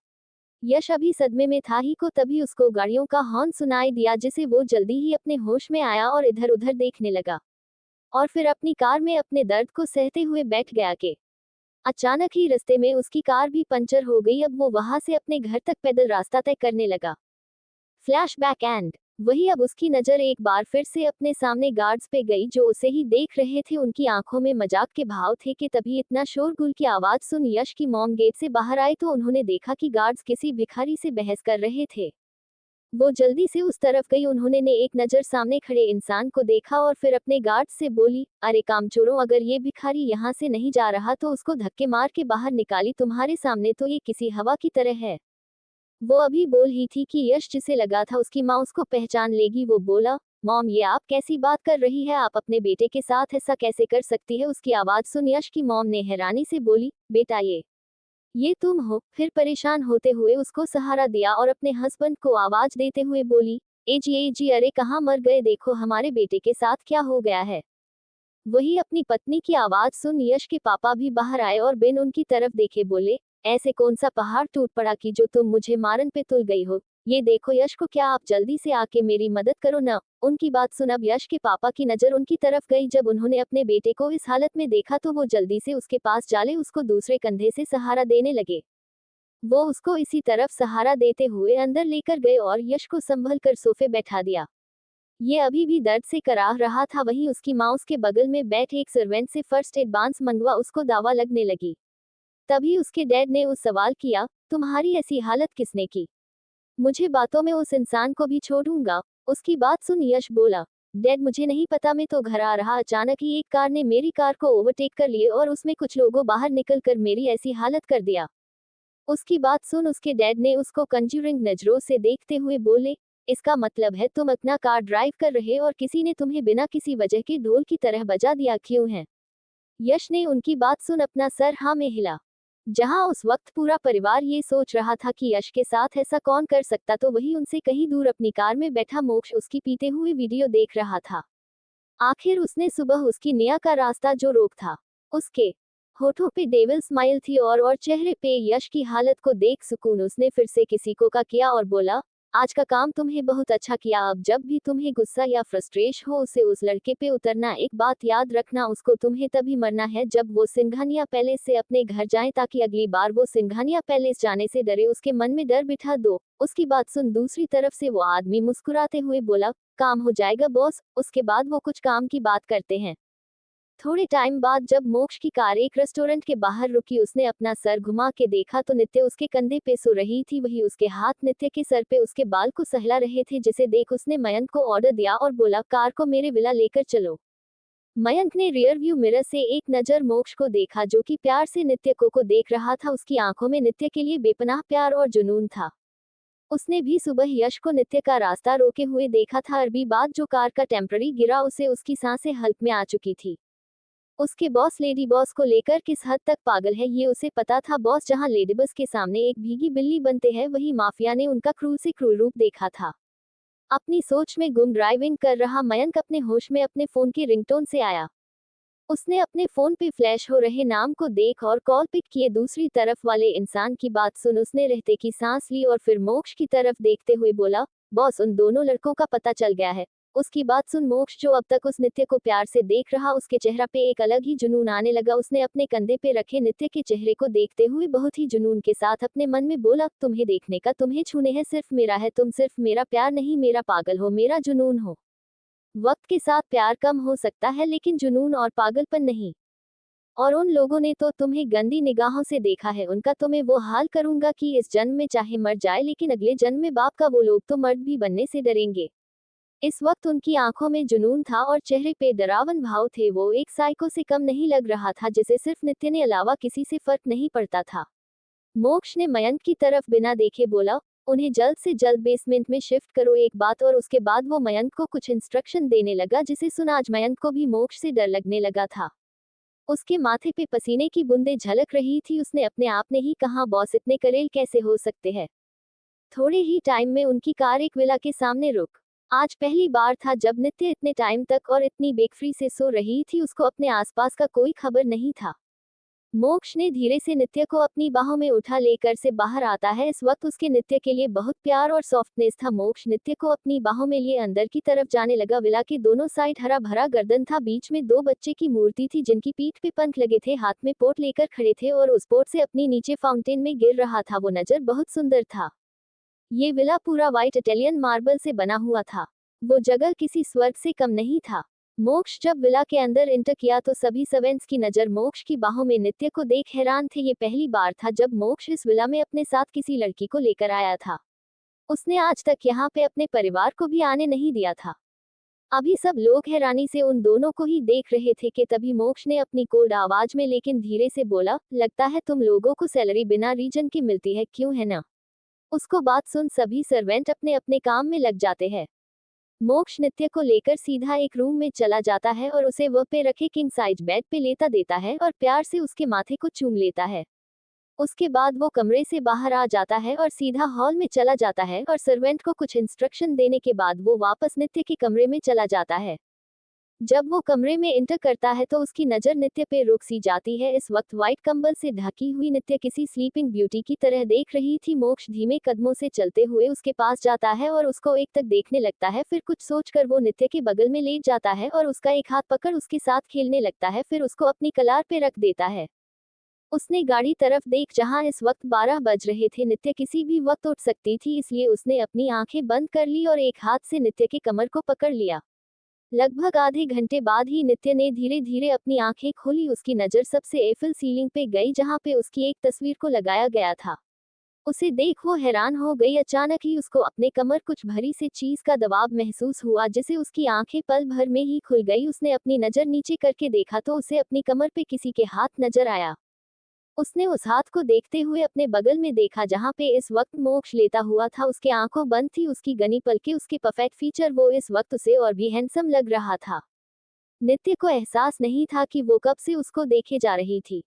यश अभी सदमे में था ही को तभी उसको गाड़ियों का हॉर्न सुनाई दिया, जिसे वो जल्दी ही अपने होश में आया और इधर उधर देखने लगा और फिर अपनी कार में अपने दर्द को सहते हुए बैठ गया कि अचानक ही रास्ते में उसकी कार भी पंचर हो गई। अब वो वहां से अपने घर तक पैदल रास्ता तय करने लगा। फ्लैशबैक एंड वही अब उसकी नजर एक बार फिर से अपने सामने गार्ड्स पे गई जो उसे ही देख रहे थे। उनकी आंखों में मजाक के भाव थे कि तभी इतना शोरगुल की आवाज सुन यश की मॉम गेट से बाहर आई तो उन्होंने देखा कि गार्ड्स किसी भिखारी से बहस कर रहे थे। वो जल्दी से उस तरफ गई, उन्होंने ने एक नजर सामने खड़े इंसान को देखा और फिर अपने गार्ड से बोली, अरे कामचोरों, अगर ये भिखारी यहाँ से नहीं जा रहा तो उसको धक्के मार के बाहर निकाली, तुम्हारे सामने तो ये किसी हवा की तरह है। वो अभी बोल ही थी कि यश जिसे लगा था उसकी माँ उसको पहचान लेगी। वो बोला, मॉम ये आप कैसी बात कर रही है, आप अपने बेटे के साथ ऐसा कैसे कर सकती है। उसकी आवाज सुन यश की मॉम ने हैरानी से बोली, बेटा ये तुम हो। फिर परेशान होते हुए उसको सहारा दिया और अपने हस्बैंड को आवाज देते हुए बोली, ए जी अरे कहाँ मर गए, देखो हमारे बेटे के साथ क्या हो गया है। वही अपनी पत्नी की आवाज सुन यश के पापा भी बाहर आए और बिन उनकी तरफ देखे बोले, ऐसे कौन सा पहाड़ टूट पड़ा कि जो तुम मुझे मारन पे तुल गई हो। ये देखो यश को, क्या आप जल्दी से आके मेरी मदद करो ना। उनकी बात सुन अब यश के पापा की नजर उनकी तरफ गई। जब उन्होंने अपने बेटे को इस हालत में देखा तो वो जल्दी से उसके पास जाले उसको दूसरे कंधे से सहारा देने लगे। वो उसको इसी तरफ सहारा देते हुए अंदर लेकर गए और यश को संभल कर सोफे बैठा दिया। ये अभी भी दर्द से कराह रहा था। वहीं उसकी माँ उसके बगल में बैठे एक सर्वेंट से फर्स्ट एड बांस मंगवा उसको दवा लगने लगी। तभी उसके डैड ने उस सवाल किया, तुम्हारी ऐसी हालत किसने की, मुझे बातों में उस इंसान को भी छोड़ूंगा। उसकी बात सुन यश बोला, डैड मुझे नहीं पता, मैं तो घर आ रहा अचानक ही एक कार ने मेरी कार को ओवरटेक कर लिए और उसमें कुछ लोगों बाहर निकल कर मेरी ऐसी हालत कर दिया। उसकी बात सुन उसके डैड ने उसको कंज्यूरिंग नजरों से देखते हुए बोले, इसका मतलब है तुम अपना कार ड्राइव कर रहे और किसी ने तुम्हें बिना किसी वजह के ढोल की तरह बजा दिया, क्यों है। यश ने उनकी बात सुन अपना सर हाँ में हिला। जहां उस वक्त पूरा परिवार ये सोच रहा था कि यश के साथ ऐसा कौन कर सकता, तो वही उनसे कहीं दूर अपनी कार में बैठा मोक्ष उसकी पीते हुए वीडियो देख रहा था। आखिर उसने सुबह उसकी निया का रास्ता जो रोक था। उसके होठों पे डेविल स्माइल थी और चेहरे पे यश की हालत को देख सुकून उसने फिर से किसी को का किया और बोला, आज का काम तुम्हें बहुत अच्छा किया। अब जब भी तुम्हें गुस्सा या फ्रस्ट्रेशन हो उसे उस लड़के पे उतरना। एक बात याद रखना, उसको तुम्हें तभी मरना है जब वो सिंघानिया पैलेस से अपने घर जाए, ताकि अगली बार वो सिंघानिया पैलेस जाने से डरे। उसके मन में डर बिठा दो। उसकी बात सुन दूसरी तरफ से वो आदमी मुस्कुराते हुए बोला, काम हो जाएगा बॉस। उसके बाद वो कुछ काम की बात करते हैं। थोड़े टाइम बाद जब मोक्ष की कार एक रेस्टोरेंट के बाहर रुकी, उसने अपना सर घुमा के देखा तो नित्य उसके कंधे पे सो रही थी। वही उसके हाथ नित्य के सर पे उसके बाल को सहला रहे थे, जिसे देख उसने मयंक को ऑर्डर दिया और बोला, कार को मेरे विला लेकर चलो। मयंक ने रियर व्यू मिरर से एक नजर मोक्ष को देखा, जो कि प्यार से नित्य को देख रहा था। उसकी आंखों में नित्य के लिए बेपनाह प्यार और जुनून था। उसने भी सुबह यश को नित्य का रास्ता रोके हुए देखा था। अरबी बाद जो कार का टेम्पररी गिरा उसे उसकी सांसें हल्क में आ चुकी थी। उसके बॉस लेडी बॉस को लेकर किस हद तक पागल है ये उसे पता था। बॉस जहां लेडीबस के सामने एक भीगी बिल्ली बनते हैं, वही माफिया ने उनका क्रूर से क्रूर रूप देखा था। अपनी सोच में गुम ड्राइविंग कर रहा मयंक अपने होश में अपने फोन की रिंगटोन से आया। उसने अपने फोन पे फ्लैश हो रहे नाम को देख और कॉल पिक किए। दूसरी तरफ वाले इंसान की बात सुन उसने रहते की सांस ली और फिर मोक्ष की तरफ देखते हुए बोला, बॉस उन दोनों लड़कों का पता चल गया है। उसकी बात सुन मोक्ष, जो अब तक उस नित्य को प्यार से देख रहा, उसके चेहरा पे एक अलग ही जुनून आने लगा। उसने अपने कंधे पे रखे नित्य के चेहरे को देखते हुए बहुत ही जुनून के साथ अपने मन में बोला, तुम्हें देखने का, तुम्हें छूने है सिर्फ मेरा है। तुम सिर्फ मेरा प्यार नहीं, मेरा पागल हो, मेरा जुनून हो। वक्त के साथ प्यार कम हो सकता है, लेकिन जुनून और पागलपन नहीं। और उन लोगों ने तो तुम्हें गंदी निगाहों से देखा है, उनका तो मैं वो हाल करूंगा कि इस जन्म में चाहे मर जाए, लेकिन अगले जन्म में बाप का वो लोग तो मर्द भी बनने से डरेंगे। इस वक्त उनकी आंखों में जुनून था और चेहरे पे डरावन भाव थे। वो एक साइको से कम नहीं लग रहा था, जिसे सिर्फ नित्य ने अलावा किसी से फर्क नहीं पड़ता था। मोक्ष ने मयंक की तरफ बिना देखे बोला, उन्हें जल्द से जल्द बेसमेंट में शिफ्ट करो। एक बात और उसके बाद वो मयंक को कुछ इंस्ट्रक्शन देने लगा, जिसे सुन आज मयंक को भी मोक्ष से डर लगने लगा था। उसके माथे पे पसीने की बूंदें झलक रही थी। उसने अपने आप ने ही कहा, बॉस इतने करेल कैसे हो सकते हैं। थोड़े ही टाइम में उनकी कार एक विला के सामने रुक। आज पहली बार था जब नित्य इतने टाइम तक और इतनी बेखफरी से सो रही थी। उसको अपने आसपास का कोई खबर नहीं था। मोक्ष ने धीरे से नित्य को अपनी बाहों में उठा लेकर से बाहर आता है। इस वक्त उसके नित्य के लिए बहुत प्यार और सॉफ्टनेस था। मोक्ष नित्य को अपनी बाहों में लिए अंदर की तरफ जाने लगा। विला के दोनों साइड हरा भरा गर्दन था। बीच में दो बच्चे की मूर्ति थी, जिनकी पीठ पे पंख लगे थे, हाथ में पोट लेकर खड़े थे और उस पोट से अपनी नीचे फाउंटेन में गिर रहा था। वो नजर बहुत सुंदर था। ये विला पूरा व्हाइट इटालियन मार्बल से बना हुआ था। वो जगह किसी स्वर्ग से कम नहीं था। मोक्ष जब विला के अंदर इंटर किया तो सभी सर्वेंट्स की नजर मोक्ष की बाहों में नित्य को देख हैरान थे। ये पहली बार था जब मोक्ष इस विला में अपने साथ किसी लड़की को लेकर आया था। उसने आज तक यहाँ पे अपने परिवार को भी आने नहीं दिया था। अभी सब लोग हैरानी से उन दोनों को ही देख रहे थे कि तभी मोक्ष ने अपनी कोल्ड आवाज में लेकिन धीरे से बोला, लगता है तुम लोगों को सैलरी बिना रीजन की मिलती है, क्यों है ना। उसको बात सुन सभी सर्वेंट अपने अपने काम में लग जाते हैं। मोक्ष नित्य को लेकर सीधा एक रूम में चला जाता है और उसे वह पे रखे किंग साइज बेड पे लेटा देता है और प्यार से उसके माथे को चूम लेता है। उसके बाद वो कमरे से बाहर आ जाता है और सीधा हॉल में चला जाता है और सर्वेंट को कुछ इंस्ट्रक्शन देने के बाद वो वापस नित्य के कमरे में चला जाता है। जब वो कमरे में इंटर करता है तो उसकी नजर नित्य पे रुक सी जाती है। इस वक्त व्हाइट कंबल से ढकी हुई नित्य किसी स्लीपिंग ब्यूटी की तरह देख रही थी। मोक्ष धीमे कदमों से चलते हुए उसके पास जाता है और उसको एक तक देखने लगता है। फिर कुछ सोचकर वो नित्य के बगल में लेट जाता है और उसका एक हाथ पकड़ उसके साथ खेलने लगता है। फिर उसको अपनी कलार पे रख देता है। उसने गाड़ी तरफ देख, जहां इस वक्त 12 बज रहे थे। नित्य किसी भी वक्त उठ सकती थी, इसलिए उसने अपनी आंखें बंद कर ली और एक हाथ से नित्य के कमर को पकड़ लिया। लगभग आधे घंटे बाद ही नित्य ने धीरे धीरे अपनी आंखें खोली। उसकी नजर सबसे एफिल सीलिंग पे गई, जहां पे उसकी एक तस्वीर को लगाया गया था। उसे देख वो हैरान हो गई। अचानक ही उसको अपने कमर कुछ भरी से चीज का दबाव महसूस हुआ, जिसे उसकी आंखें पल भर में ही खुल गई। उसने अपनी नजर नीचे करके देखा तो उसे अपनी कमर पे किसी के हाथ नजर आया। उसने उस हाथ को देखते हुए अपने बगल में देखा, जहां पे इस वक्त मोक्ष लेटा हुआ था। उसके आंखों बंद थी, उसकी गनी पलके, उसके परफेक्ट फीचर, वो इस वक्त उसे और भी हैंडसम लग रहा था। नित्य को एहसास नहीं था कि वो कब से उसको देखे जा रही थी।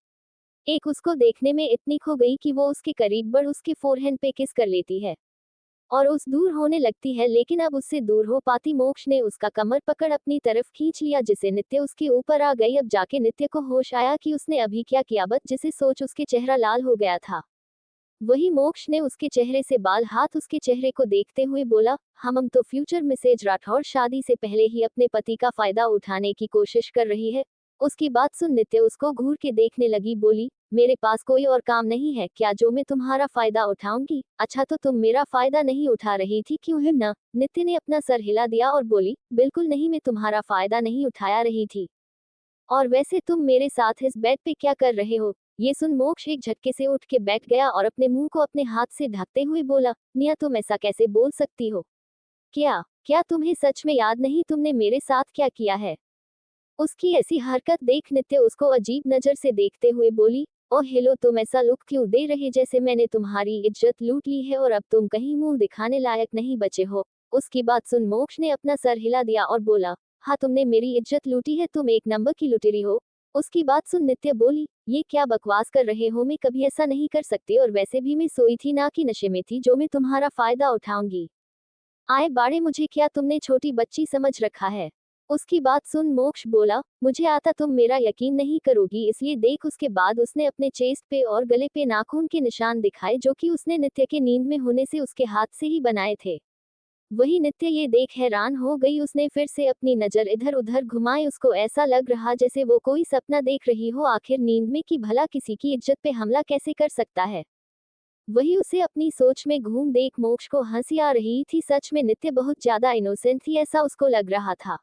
एक उसको देखने में इतनी खो गई कि वो उसके करीब बढ़ उसके फोरहेंड पे किस कर लेती है और उस दूर होने लगती है, लेकिन अब उससे दूर हो पाती मोक्ष ने उसका कमर पकड़ अपनी तरफ खींच लिया, जिसे नित्य उसके ऊपर आ गई। अब जाके नित्य को होश आया कि उसने अभी क्या किया, बस जिसे सोच उसके चेहरा लाल हो गया था। वही मोक्ष ने उसके चेहरे से बाल हाथ उसके चेहरे को देखते हुए बोला, हम तो फ्यूचर मिसेज राठौर शादी से पहले ही अपने पति का फायदा उठाने की कोशिश कर रही है। उसकी बात सुन नित्य उसको घूर के देखने लगी, बोली, मेरे पास कोई और काम नहीं है क्या जो मैं तुम्हारा फायदा उठाऊंगी? अच्छा तो तुम मेरा फायदा नहीं उठा रही थी, क्यों है ना? नित्य ने अपना सर हिला दिया और बोली, बिल्कुल नहीं, मैं तुम्हारा फायदा नहीं उठाया रही थी। और वैसे तुम मेरे साथ इस बेड पे क्या कर रहे हो? ये सुन मोक्ष एक झटके से उठ के बैठ गया और अपने मुंह को अपने हाथ से ढकते हुए बोला, निया तुम ऐसा कैसे बोल सकती हो? क्या क्या तुम्हें सच में याद नहीं तुमने मेरे साथ क्या किया है? उसकी ऐसी हरकत देख नित्य उसको अजीब नजर से देखते हुए बोली, ओह हेलो, तुम ऐसा लुक क्यों दे रहे जैसे मैंने तुम्हारी इज्जत लूट ली है और अब तुम कहीं मुंह दिखाने लायक नहीं बचे हो। उसकी बात सुन मोक्ष ने अपना सर हिला दिया और बोला, हाँ तुमने मेरी इज्जत लूटी है, तुम एक नंबर की लुटेरी हो। उसकी बात सुन नित्य बोली, ये क्या बकवास कर रहे हो, मैं कभी ऐसा नहीं कर सकती, और वैसे भी मैं सोई थी ना कि नशे में थी जो मैं तुम्हारा फायदा उठाऊंगी। आए बाड़े, मुझे क्या तुमने छोटी बच्ची समझ रखा है? उसकी बात सुन मोक्ष बोला, मुझे आता तुम मेरा यकीन नहीं करोगी, इसलिए देख। उसके बाद उसने अपने चेस्ट पे और गले पे नाखून के निशान दिखाए जो कि उसने नित्य के नींद में होने से उसके हाथ से ही बनाए थे। वही नित्य ये देख हैरान हो गई, उसने फिर से अपनी नजर इधर उधर घुमाई, उसको ऐसा लग रहा जैसे वो कोई सपना देख रही हो आखिर नींद में, कि भला किसी की इज्जत पे हमला कैसे कर सकता है। वही उसे अपनी सोच में घूम देख मोक्ष को हंसी आ रही थी, सच में नित्य बहुत ज्यादा इनोसेंट थी ऐसा उसको लग रहा था।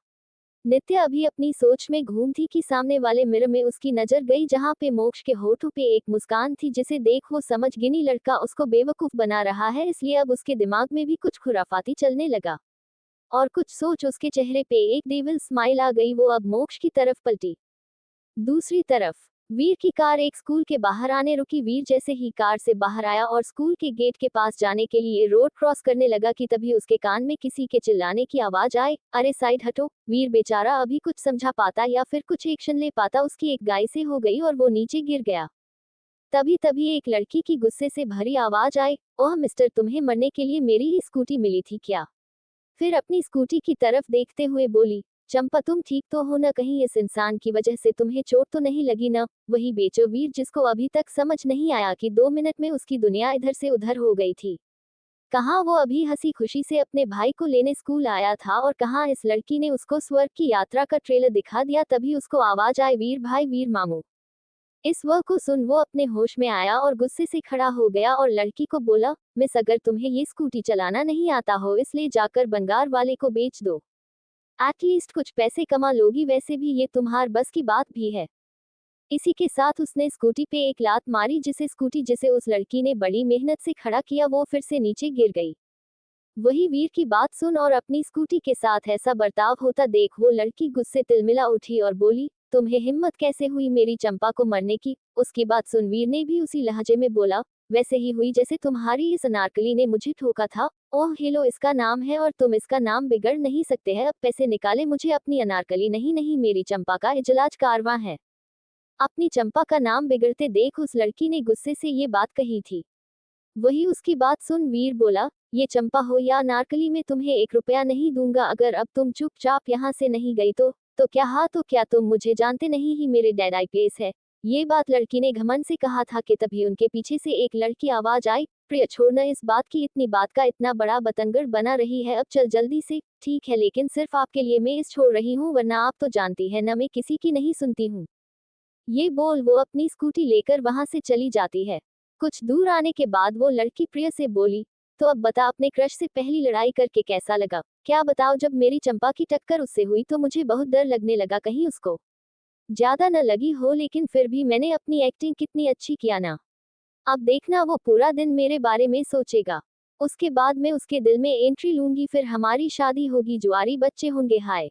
नित्य अभी अपनी सोच में घूम थी कि सामने वाले मिरर में उसकी नजर गई जहां पे मोक्ष के होठों पे एक मुस्कान थी जिसे देख वो समझ गिनी लड़का उसको बेवकूफ बना रहा है, इसलिए अब उसके दिमाग में भी कुछ खुराफाती चलने लगा और कुछ सोच उसके चेहरे पे एक डेविल स्माइल आ गई। वो अब मोक्ष की तरफ पलटी। दूसरी तरफ वीर की कार एक स्कूल के बाहर आने रुकी। वीर जैसे ही कार से बाहर आया और स्कूल के गेट के पास जाने के लिए रोड क्रॉस करने लगा कि तभी उसके कान में किसी के चिल्लाने की आवाज आए, अरे साइड हटो। वीर बेचारा अभी कुछ समझा पाता या फिर कुछ एक्शन ले पाता, उसकी एक गाय से हो गई और वो नीचे गिर गया। तभी तभी एक लड़की की गुस्से से भरी आवाज आई, ओह मिस्टर, तुम्हें मरने के लिए मेरी ही स्कूटी मिली थी क्या? फिर अपनी स्कूटी की तरफ देखते हुए बोली, चंपा तुम ठीक तो हो ना? कहीं इस इंसान की वजह से तुम्हें चोट तो नहीं लगी ना? वही बेचो वीर जिसको अभी तक समझ नहीं आया कि 2 मिनट में उसकी दुनिया इधर से उधर हो गई थी। कहाँ वो अभी हंसी खुशी से अपने भाई को लेने स्कूल आया था और कहाँ इस लड़की ने उसको स्वर्ग की यात्रा का ट्रेलर दिखा दिया। तभी उसको आवाज आई, वीर भाई, वीर मामू। इस वह को सुन वो अपने होश में आया और गुस्से से खड़ा हो गया और लड़की को बोला, मिस, अगर तुम्हें ये स्कूटी चलाना नहीं आता हो इसलिए जाकर बंगार वाले को बेच दो, एटलीस्ट कुछ पैसे कमा लोगी, वैसे भी ये तुम्हार बस की बात भी है। इसी के साथ उसने स्कूटी पे एक लात मारी, जिसे उस लड़की ने बड़ी मेहनत से खड़ा किया वो फिर से नीचे गिर गई। वही वीर की बात सुन और अपनी स्कूटी के साथ ऐसा बर्ताव होता देख वो लड़की गुस्से तिलमिला उठी और बोली, तुम्हें हिम्मत कैसे हुई मेरी चंपा को मरने की? उसकी बात सुन वीर ने भी उसी लहजे में बोला, वैसे ही हुई जैसे तुम्हारी इस अनारकली ने मुझे ठोका था। ओह हेलो, इसका नाम है और तुम इसका नाम बिगड़ नहीं सकते हैं। अब पैसे निकाले मुझे, अपनी अनारकली नहीं नहीं, मेरी चंपा का इजलाज कारवां है। अपनी चंपा का नाम बिगड़ते देख उस लड़की ने गुस्से से ये बात कही थी। वही उसकी बात सुन वीर बोला, ये चंपा हो या अनारकली, मैं तुम्हें 1 रुपया नहीं दूंगा अगर अब तुम चुपचाप यहाँ से नहीं गई तो क्या? हाँ तो क्या तुम मुझे जानते नहीं ही मेरे डैड आईपीएस है? ये बात लड़की ने घमंड से कहा था कि तभी उनके पीछे से एक लड़की आवाज आई, प्रिय छोड़ना इस बात की, इतनी बात का इतना बड़ा बतंगड़ बना रही है, अब चल जल्दी से। ठीक है, लेकिन सिर्फ आपके लिए मैं इस छोड़ रही हूँ, वरना आप तो जानती है ना मैं किसी की नहीं सुनती हूँ। ये बोल वो अपनी स्कूटी लेकर वहां से चली जाती है। कुछ दूर आने के बाद वो लड़की प्रिय से बोली, तो अब बता, अपने क्रश से पहली लड़ाई करके कैसा लगा? क्या बताओ, जब मेरी चंपा की टक्कर उससे हुई तो मुझे बहुत डर लगने लगा, कहीं उसको ज्यादा न लगी हो, लेकिन फिर भी मैंने अपनी एक्टिंग कितनी अच्छी किया ना। अब देखना वो पूरा दिन मेरे बारे में सोचेगा, उसके बाद मैं उसके दिल में एंट्री लूंगी, फिर हमारी शादी होगी, जुआरी बच्चे होंगे, हाय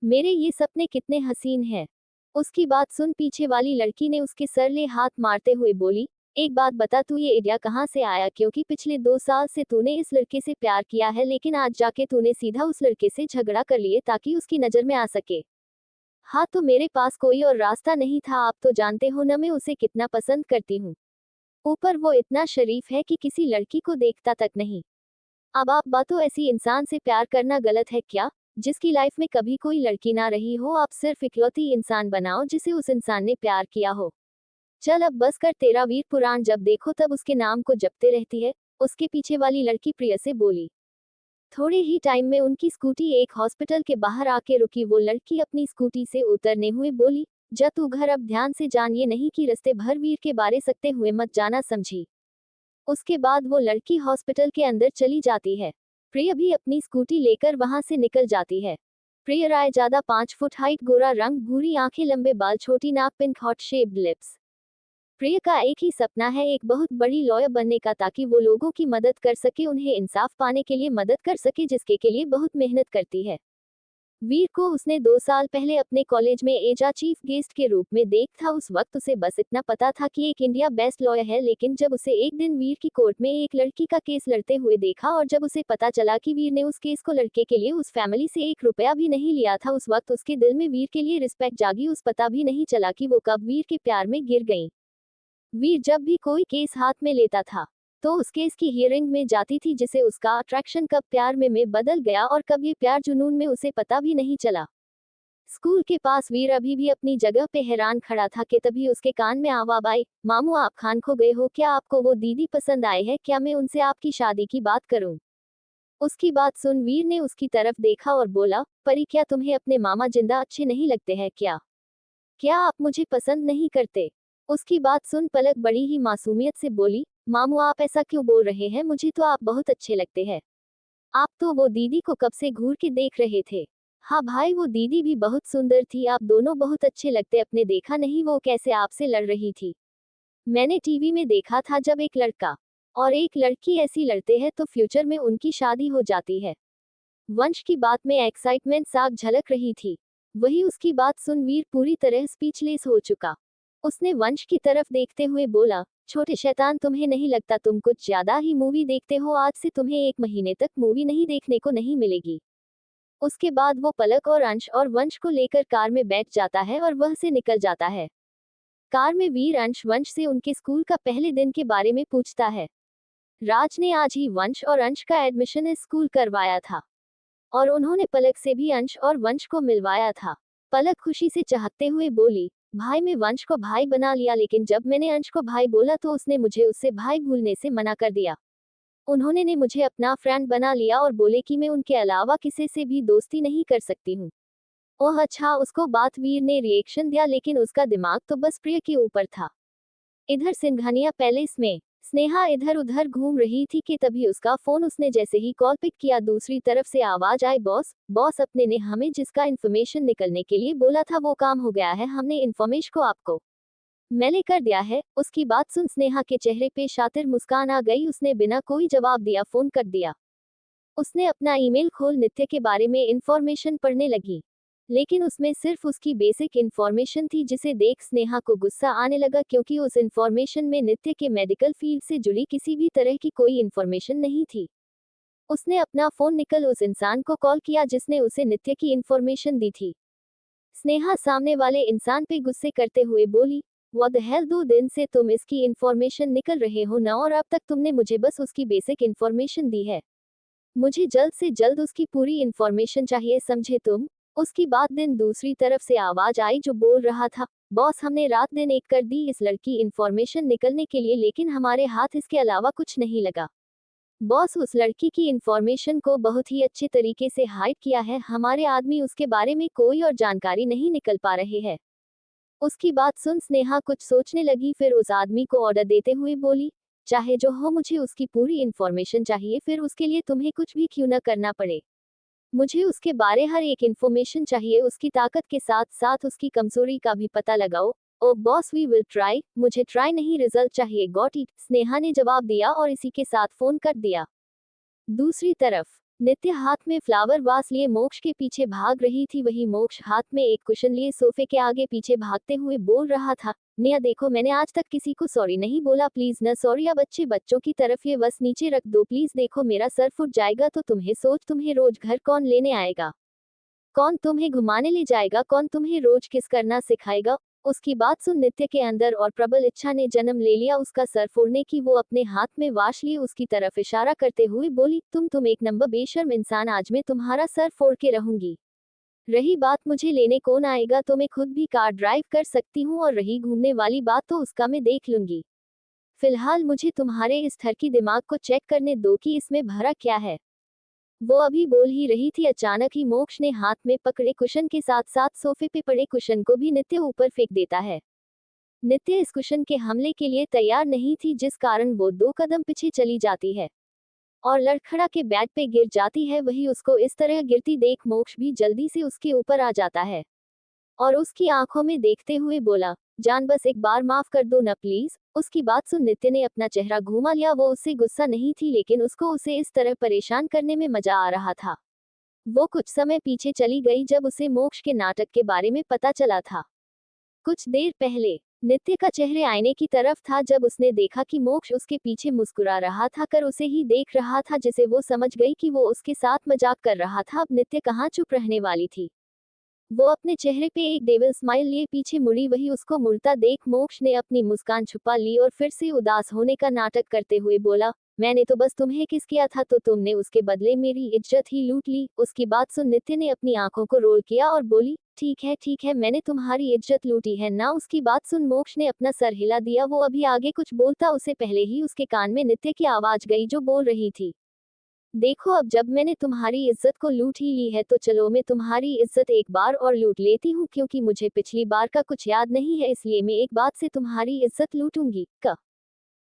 मेरे ये सपने कितने हसीन हैं। उसकी बात सुन पीछे वाली लड़की ने उसके सरले हाथ मारते हुए बोली, एक बात बता, तू ये आइडिया कहाँ से आया? क्योंकि पिछले 2 साल से तूने इस लड़के से प्यार किया है, लेकिन आज जाके तूने सीधा उस लड़के से झगड़ा कर लिए ताकि उसकी नजर में आ सके। हाँ, तो मेरे पास कोई और रास्ता नहीं था, आप तो जानते हो न मैं उसे कितना पसंद करती हूँ। ऊपर वो इतना शरीफ है कि किसी लड़की को देखता तक नहीं। अब आप बातों ऐसी इंसान से प्यार करना गलत है क्या, जिसकी लाइफ में कभी कोई लड़की ना रही हो, आप सिर्फ इकलौती इंसान बनाओ जिसे उस इंसान ने प्यार किया हो। चल अब बस कर, तेरा वीर पुराण जब देखो तब उसके नाम को जपते रहती है, उसके पीछे वाली लड़की प्रिय से बोली। थोड़े ही टाइम में उनकी स्कूटी एक हॉस्पिटल के बाहर आके रुकी। वो लड़की अपनी स्कूटी से उतरने हुए बोली, जा तू घर, अब ध्यान से जान, ये नहीं कि रस्ते भर वीर के बारे सकते हुए मत जाना, समझी। उसके बाद वो लड़की हॉस्पिटल के अंदर चली जाती है। प्रिय भी अपनी स्कूटी लेकर वहां से निकल जाती है। प्रिय राय ज्यादा 5 फुट हाइट, गोरा रंग, भूरी आंखें, लंबे बाल, छोटी नाक, पिंक हॉट शेप्ड लिप्स। प्रिय का एक ही सपना है, एक बहुत बड़ी लॉयर बनने का, ताकि वो लोगों की मदद कर सके, उन्हें इंसाफ पाने के लिए मदद कर सके, जिसके के लिए बहुत मेहनत करती है। वीर को उसने 2 साल पहले अपने कॉलेज में एजा चीफ गेस्ट के रूप में देख था। उस वक्त उसे बस इतना पता था कि एक इंडिया बेस्ट लॉयर है, लेकिन जब उसे एक दिन वीर की कोर्ट में एक लड़की का केस लड़ते हुए देखा और जब उसे पता चला कि वीर ने उस केस को लड़के के लिए उस फैमिली से 1 रुपया भी नहीं लिया था, उस वक्त उसके दिल में वीर के लिए रिस्पेक्ट जागी। उस पता भी नहीं चला कि वो कब वीर के प्यार में गिर गई। वीर जब भी कोई केस हाथ में लेता था तो उस केस की हियरिंग में जाती थी, जिसे उसका अट्रैक्शन कब प्यार में बदल गया और कब ये प्यार जुनून में, उसे पता भी नहीं चला। स्कूल के पास वीर अभी भी अपनी जगह पे हैरान खड़ा था कि तभी उसके कान में आवाज आई, मामू आप खान खो गए हो क्या, आपको वो दीदी पसंद आए है क्या, मैं उनसे आपकी शादी की बात करूं। उसकी बात सुन वीर ने उसकी तरफ देखा और बोला, परी क्या तुम्हें अपने मामा जिंदा अच्छे नहीं लगते हैं क्या, क्या आप मुझे पसंद नहीं करते। उसकी बात सुन पलक बड़ी ही मासूमियत से बोली, मामू आप ऐसा क्यों बोल रहे हैं, मुझे तो आप बहुत अच्छे लगते हैं। आप तो वो दीदी को कब से घूर के देख रहे थे। हाँ भाई, वो दीदी भी बहुत सुंदर थी, आप दोनों बहुत अच्छे लगते, अपने देखा नहीं वो कैसे आपसे लड़ रही थी। मैंने टीवी में देखा था, जब एक लड़का और एक लड़की ऐसी लड़ते हैं तो फ्यूचर में उनकी शादी हो जाती है। वंश की बात में एक्साइटमेंट साफ झलक रही थी। वही उसकी बात सुन वीर पूरी तरह स्पीचलेस हो चुका। उसने वंश की तरफ देखते हुए बोला, छोटे शैतान, तुम्हें नहीं लगता तुम कुछ ज्यादा ही मूवी देखते हो, आज से तुम्हें 1 महीने तक मूवी नहीं देखने को नहीं मिलेगी। उसके बाद वो पलक और अंश और वंश को लेकर कार में बैठ जाता है और वह से निकल जाता है। कार में वीर अंश वंश से उनके स्कूल का पहले दिन के बारे में पूछता है। राज ने आज ही वंश और अंश का एडमिशन इस स्कूल करवाया था और उन्होंने पलक से भी अंश और वंश को मिलवाया था। पलक खुशी से चहकते हुए बोली, भाई मैं वंश को भाई बना लिया, लेकिन जब मैंने अंश को भाई बोला तो उसने मुझे उससे भाई भूलने से मना कर दिया। उन्होंने ने मुझे अपना फ्रेंड बना लिया और बोले कि मैं उनके अलावा किसी से भी दोस्ती नहीं कर सकती हूँ। ओह अच्छा, उसको बात वीर ने रिएक्शन दिया, लेकिन उसका दिमाग तो बस प्रिय के ऊपर था। इधर सिंघानिया पैलेस में स्नेहा इधर उधर घूम रही थी कि तभी उसका फोन, उसने जैसे ही कॉल पिक किया दूसरी तरफ से आवाज आई, बॉस बॉस, अपने ने हमें जिसका इन्फॉर्मेशन निकलने के लिए बोला था वो काम हो गया है, हमने इन्फॉर्मेशन को आपको मेल कर दिया है। उसकी बात सुन स्नेहा के चेहरे पे शातिर मुस्कान आ गई। उसने बिना कोई जवाब दिया फोन कर दिया। उसने अपना ईमेल खोल नित्य के बारे में इंफॉर्मेशन पढ़ने लगी, लेकिन उसमें सिर्फ उसकी बेसिक इंफॉर्मेशन थी, जिसे देख स्नेहा को गुस्सा आने लगा, क्योंकि उस इंफॉर्मेशन में नित्य के मेडिकल फील्ड से जुड़ी किसी भी तरह की कोई इंफॉर्मेशन नहीं थी। उसने अपना फोन निकल उस इंसान को कॉल किया जिसने उसे नित्य की इंफॉर्मेशन दी थी। स्नेहा सामने वाले इंसान पे गुस्से करते हुए बोली, व्हाट द हेल, 2 दिन से तुम इसकी इंफॉर्मेशन निकल रहे हो ना, और अब तक तुमने मुझे बस उसकी बेसिक इंफॉर्मेशन दी है। मुझे जल्द से जल्द उसकी पूरी इंफॉर्मेशन चाहिए, समझे तुम। उसकी बात दिन दूसरी तरफ से आवाज आई जो बोल रहा था, बॉस हमने रात दिन एक कर दी इस लड़की इंफॉर्मेशन निकलने के लिए, लेकिन हमारे हाथ इसके अलावा कुछ नहीं लगा। बॉस उस लड़की की इंफॉर्मेशन को बहुत ही अच्छे तरीके से हाइड किया है, हमारे आदमी उसके बारे में कोई और जानकारी नहीं निकल पा रहे हैं। उसकी बात सुन स्नेहा कुछ सोचने लगी, फिर उस आदमी को ऑर्डर देते हुए बोली, चाहे जो हो मुझे उसकी पूरी इंफॉर्मेशन चाहिए, फिर उसके लिए तुम्हें कुछ भी क्यों न करना पड़े। मुझे उसके बारे हर एक इंफॉर्मेशन चाहिए, उसकी ताकत के साथ साथ उसकी कमजोरी का भी पता लगाओ। ओ बॉस वी विल ट्राई, मुझे ट्राई नहीं रिजल्ट चाहिए, गॉट इट, स्नेहा ने जवाब दिया और इसी के साथ फोन कर दिया। दूसरी तरफ नित्य हाथ में फ्लावर वास लिए मोक्ष के पीछे भाग रही थी। वही मोक्ष हाथ में एक कुशन लिए सोफे के आगे पीछे भागते हुए बोल रहा था, निया देखो मैंने आज तक किसी को सॉरी नहीं बोला, प्लीज न सॉरी, अब अच्छे बच्चों की तरफ ये बस नीचे रख दो प्लीज, देखो मेरा सर फुट जाएगा तो तुम्हें सोच, तुम्हें रोज घर कौन लेने आएगा। कौन तुम्हें घुमाने ले जाएगा, कौन तुम्हें रोज किस करना सिखाएगा। उसकी बात सुन नित्य के अंदर और प्रबल इच्छा ने जन्म ले लिया उसका सर फोड़ने की। वो अपने हाथ में वाश लिए उसकी तरफ इशारा करते हुए बोली, तुम एक नंबर बेशर्म इंसान, आज मैं तुम्हारा सर फोड़ के रहूंगी। रही बात मुझे लेने कौन आएगा, तो मैं खुद भी कार ड्राइव कर सकती हूँ, और रही घूमने वाली बात तो उसका मैं देख लूंगी। फिलहाल मुझे तुम्हारे इस ठरकी दिमाग को चेक करने दो कि इसमें भरा क्या है। वो अभी बोल ही रही थी, अचानक ही मोक्ष ने हाथ में पकड़े कुशन के साथ साथ सोफे पे पड़े कुशन को भी नित्य ऊपर फेंक देता है। नित्य इस कुशन के हमले के लिए तैयार नहीं थी, जिस कारण वो 2 कदम पीछे चली जाती है और लड़खड़ा के बेड पे गिर जाती है। वही उसको इस तरह गिरती देख मोक्ष भी जल्दी से उसके ऊपर आ जाता है और उसकी आंखों में देखते हुए बोला, जान बस एक बार माफ कर दो न प्लीज। उसकी बात सुन नित्य ने अपना चेहरा घुमा लिया। वो उससे गुस्सा नहीं थी, लेकिन उसको उसे इस तरह परेशान करने में मजा आ रहा था। वो कुछ समय पीछे चली गई जब उसे मोक्ष के नाटक के बारे में पता चला था। कुछ देर पहले नित्य का चेहरे आईने की तरफ था जब उसने देखा कि मोक्ष उसके पीछे मुस्कुरा रहा था, कर उसे ही देख रहा था, जिसे वो समझ गई कि वो उसके साथ मजाक कर रहा था। अब नित्य कहाँ चुप रहने वाली थी। वो अपने चेहरे पे एक डेविल स्माइल लिए पीछे मुड़ी। वही उसको मुड़ता देख मोक्ष ने अपनी मुस्कान छुपा ली और फिर से उदास होने का नाटक करते हुए बोला, मैंने तो बस तुम्हें किस किया था, तो तुमने उसके बदले मेरी इज्जत ही लूट ली। उसकी बात सुन नित्य ने अपनी आंखों को रोल किया और बोली, ठीक है, मैंने तुम्हारी इज्जत लूटी है ना। उसकी बात सुन मोक्ष ने अपना सर हिला दिया। वो अभी आगे कुछ बोलता उससे पहले ही उसके कान में नित्य की आवाज गई, जो बोल रही थी, देखो अब जब मैंने तुम्हारी इज्जत को लूट ही ली है, तो चलो मैं तुम्हारी इज्जत एक बार और लूट लेती हूँ, क्योंकि मुझे पिछली बार का कुछ याद नहीं है, इसलिए मैं एक बात से तुम्हारी इज्जत लूटूंगी।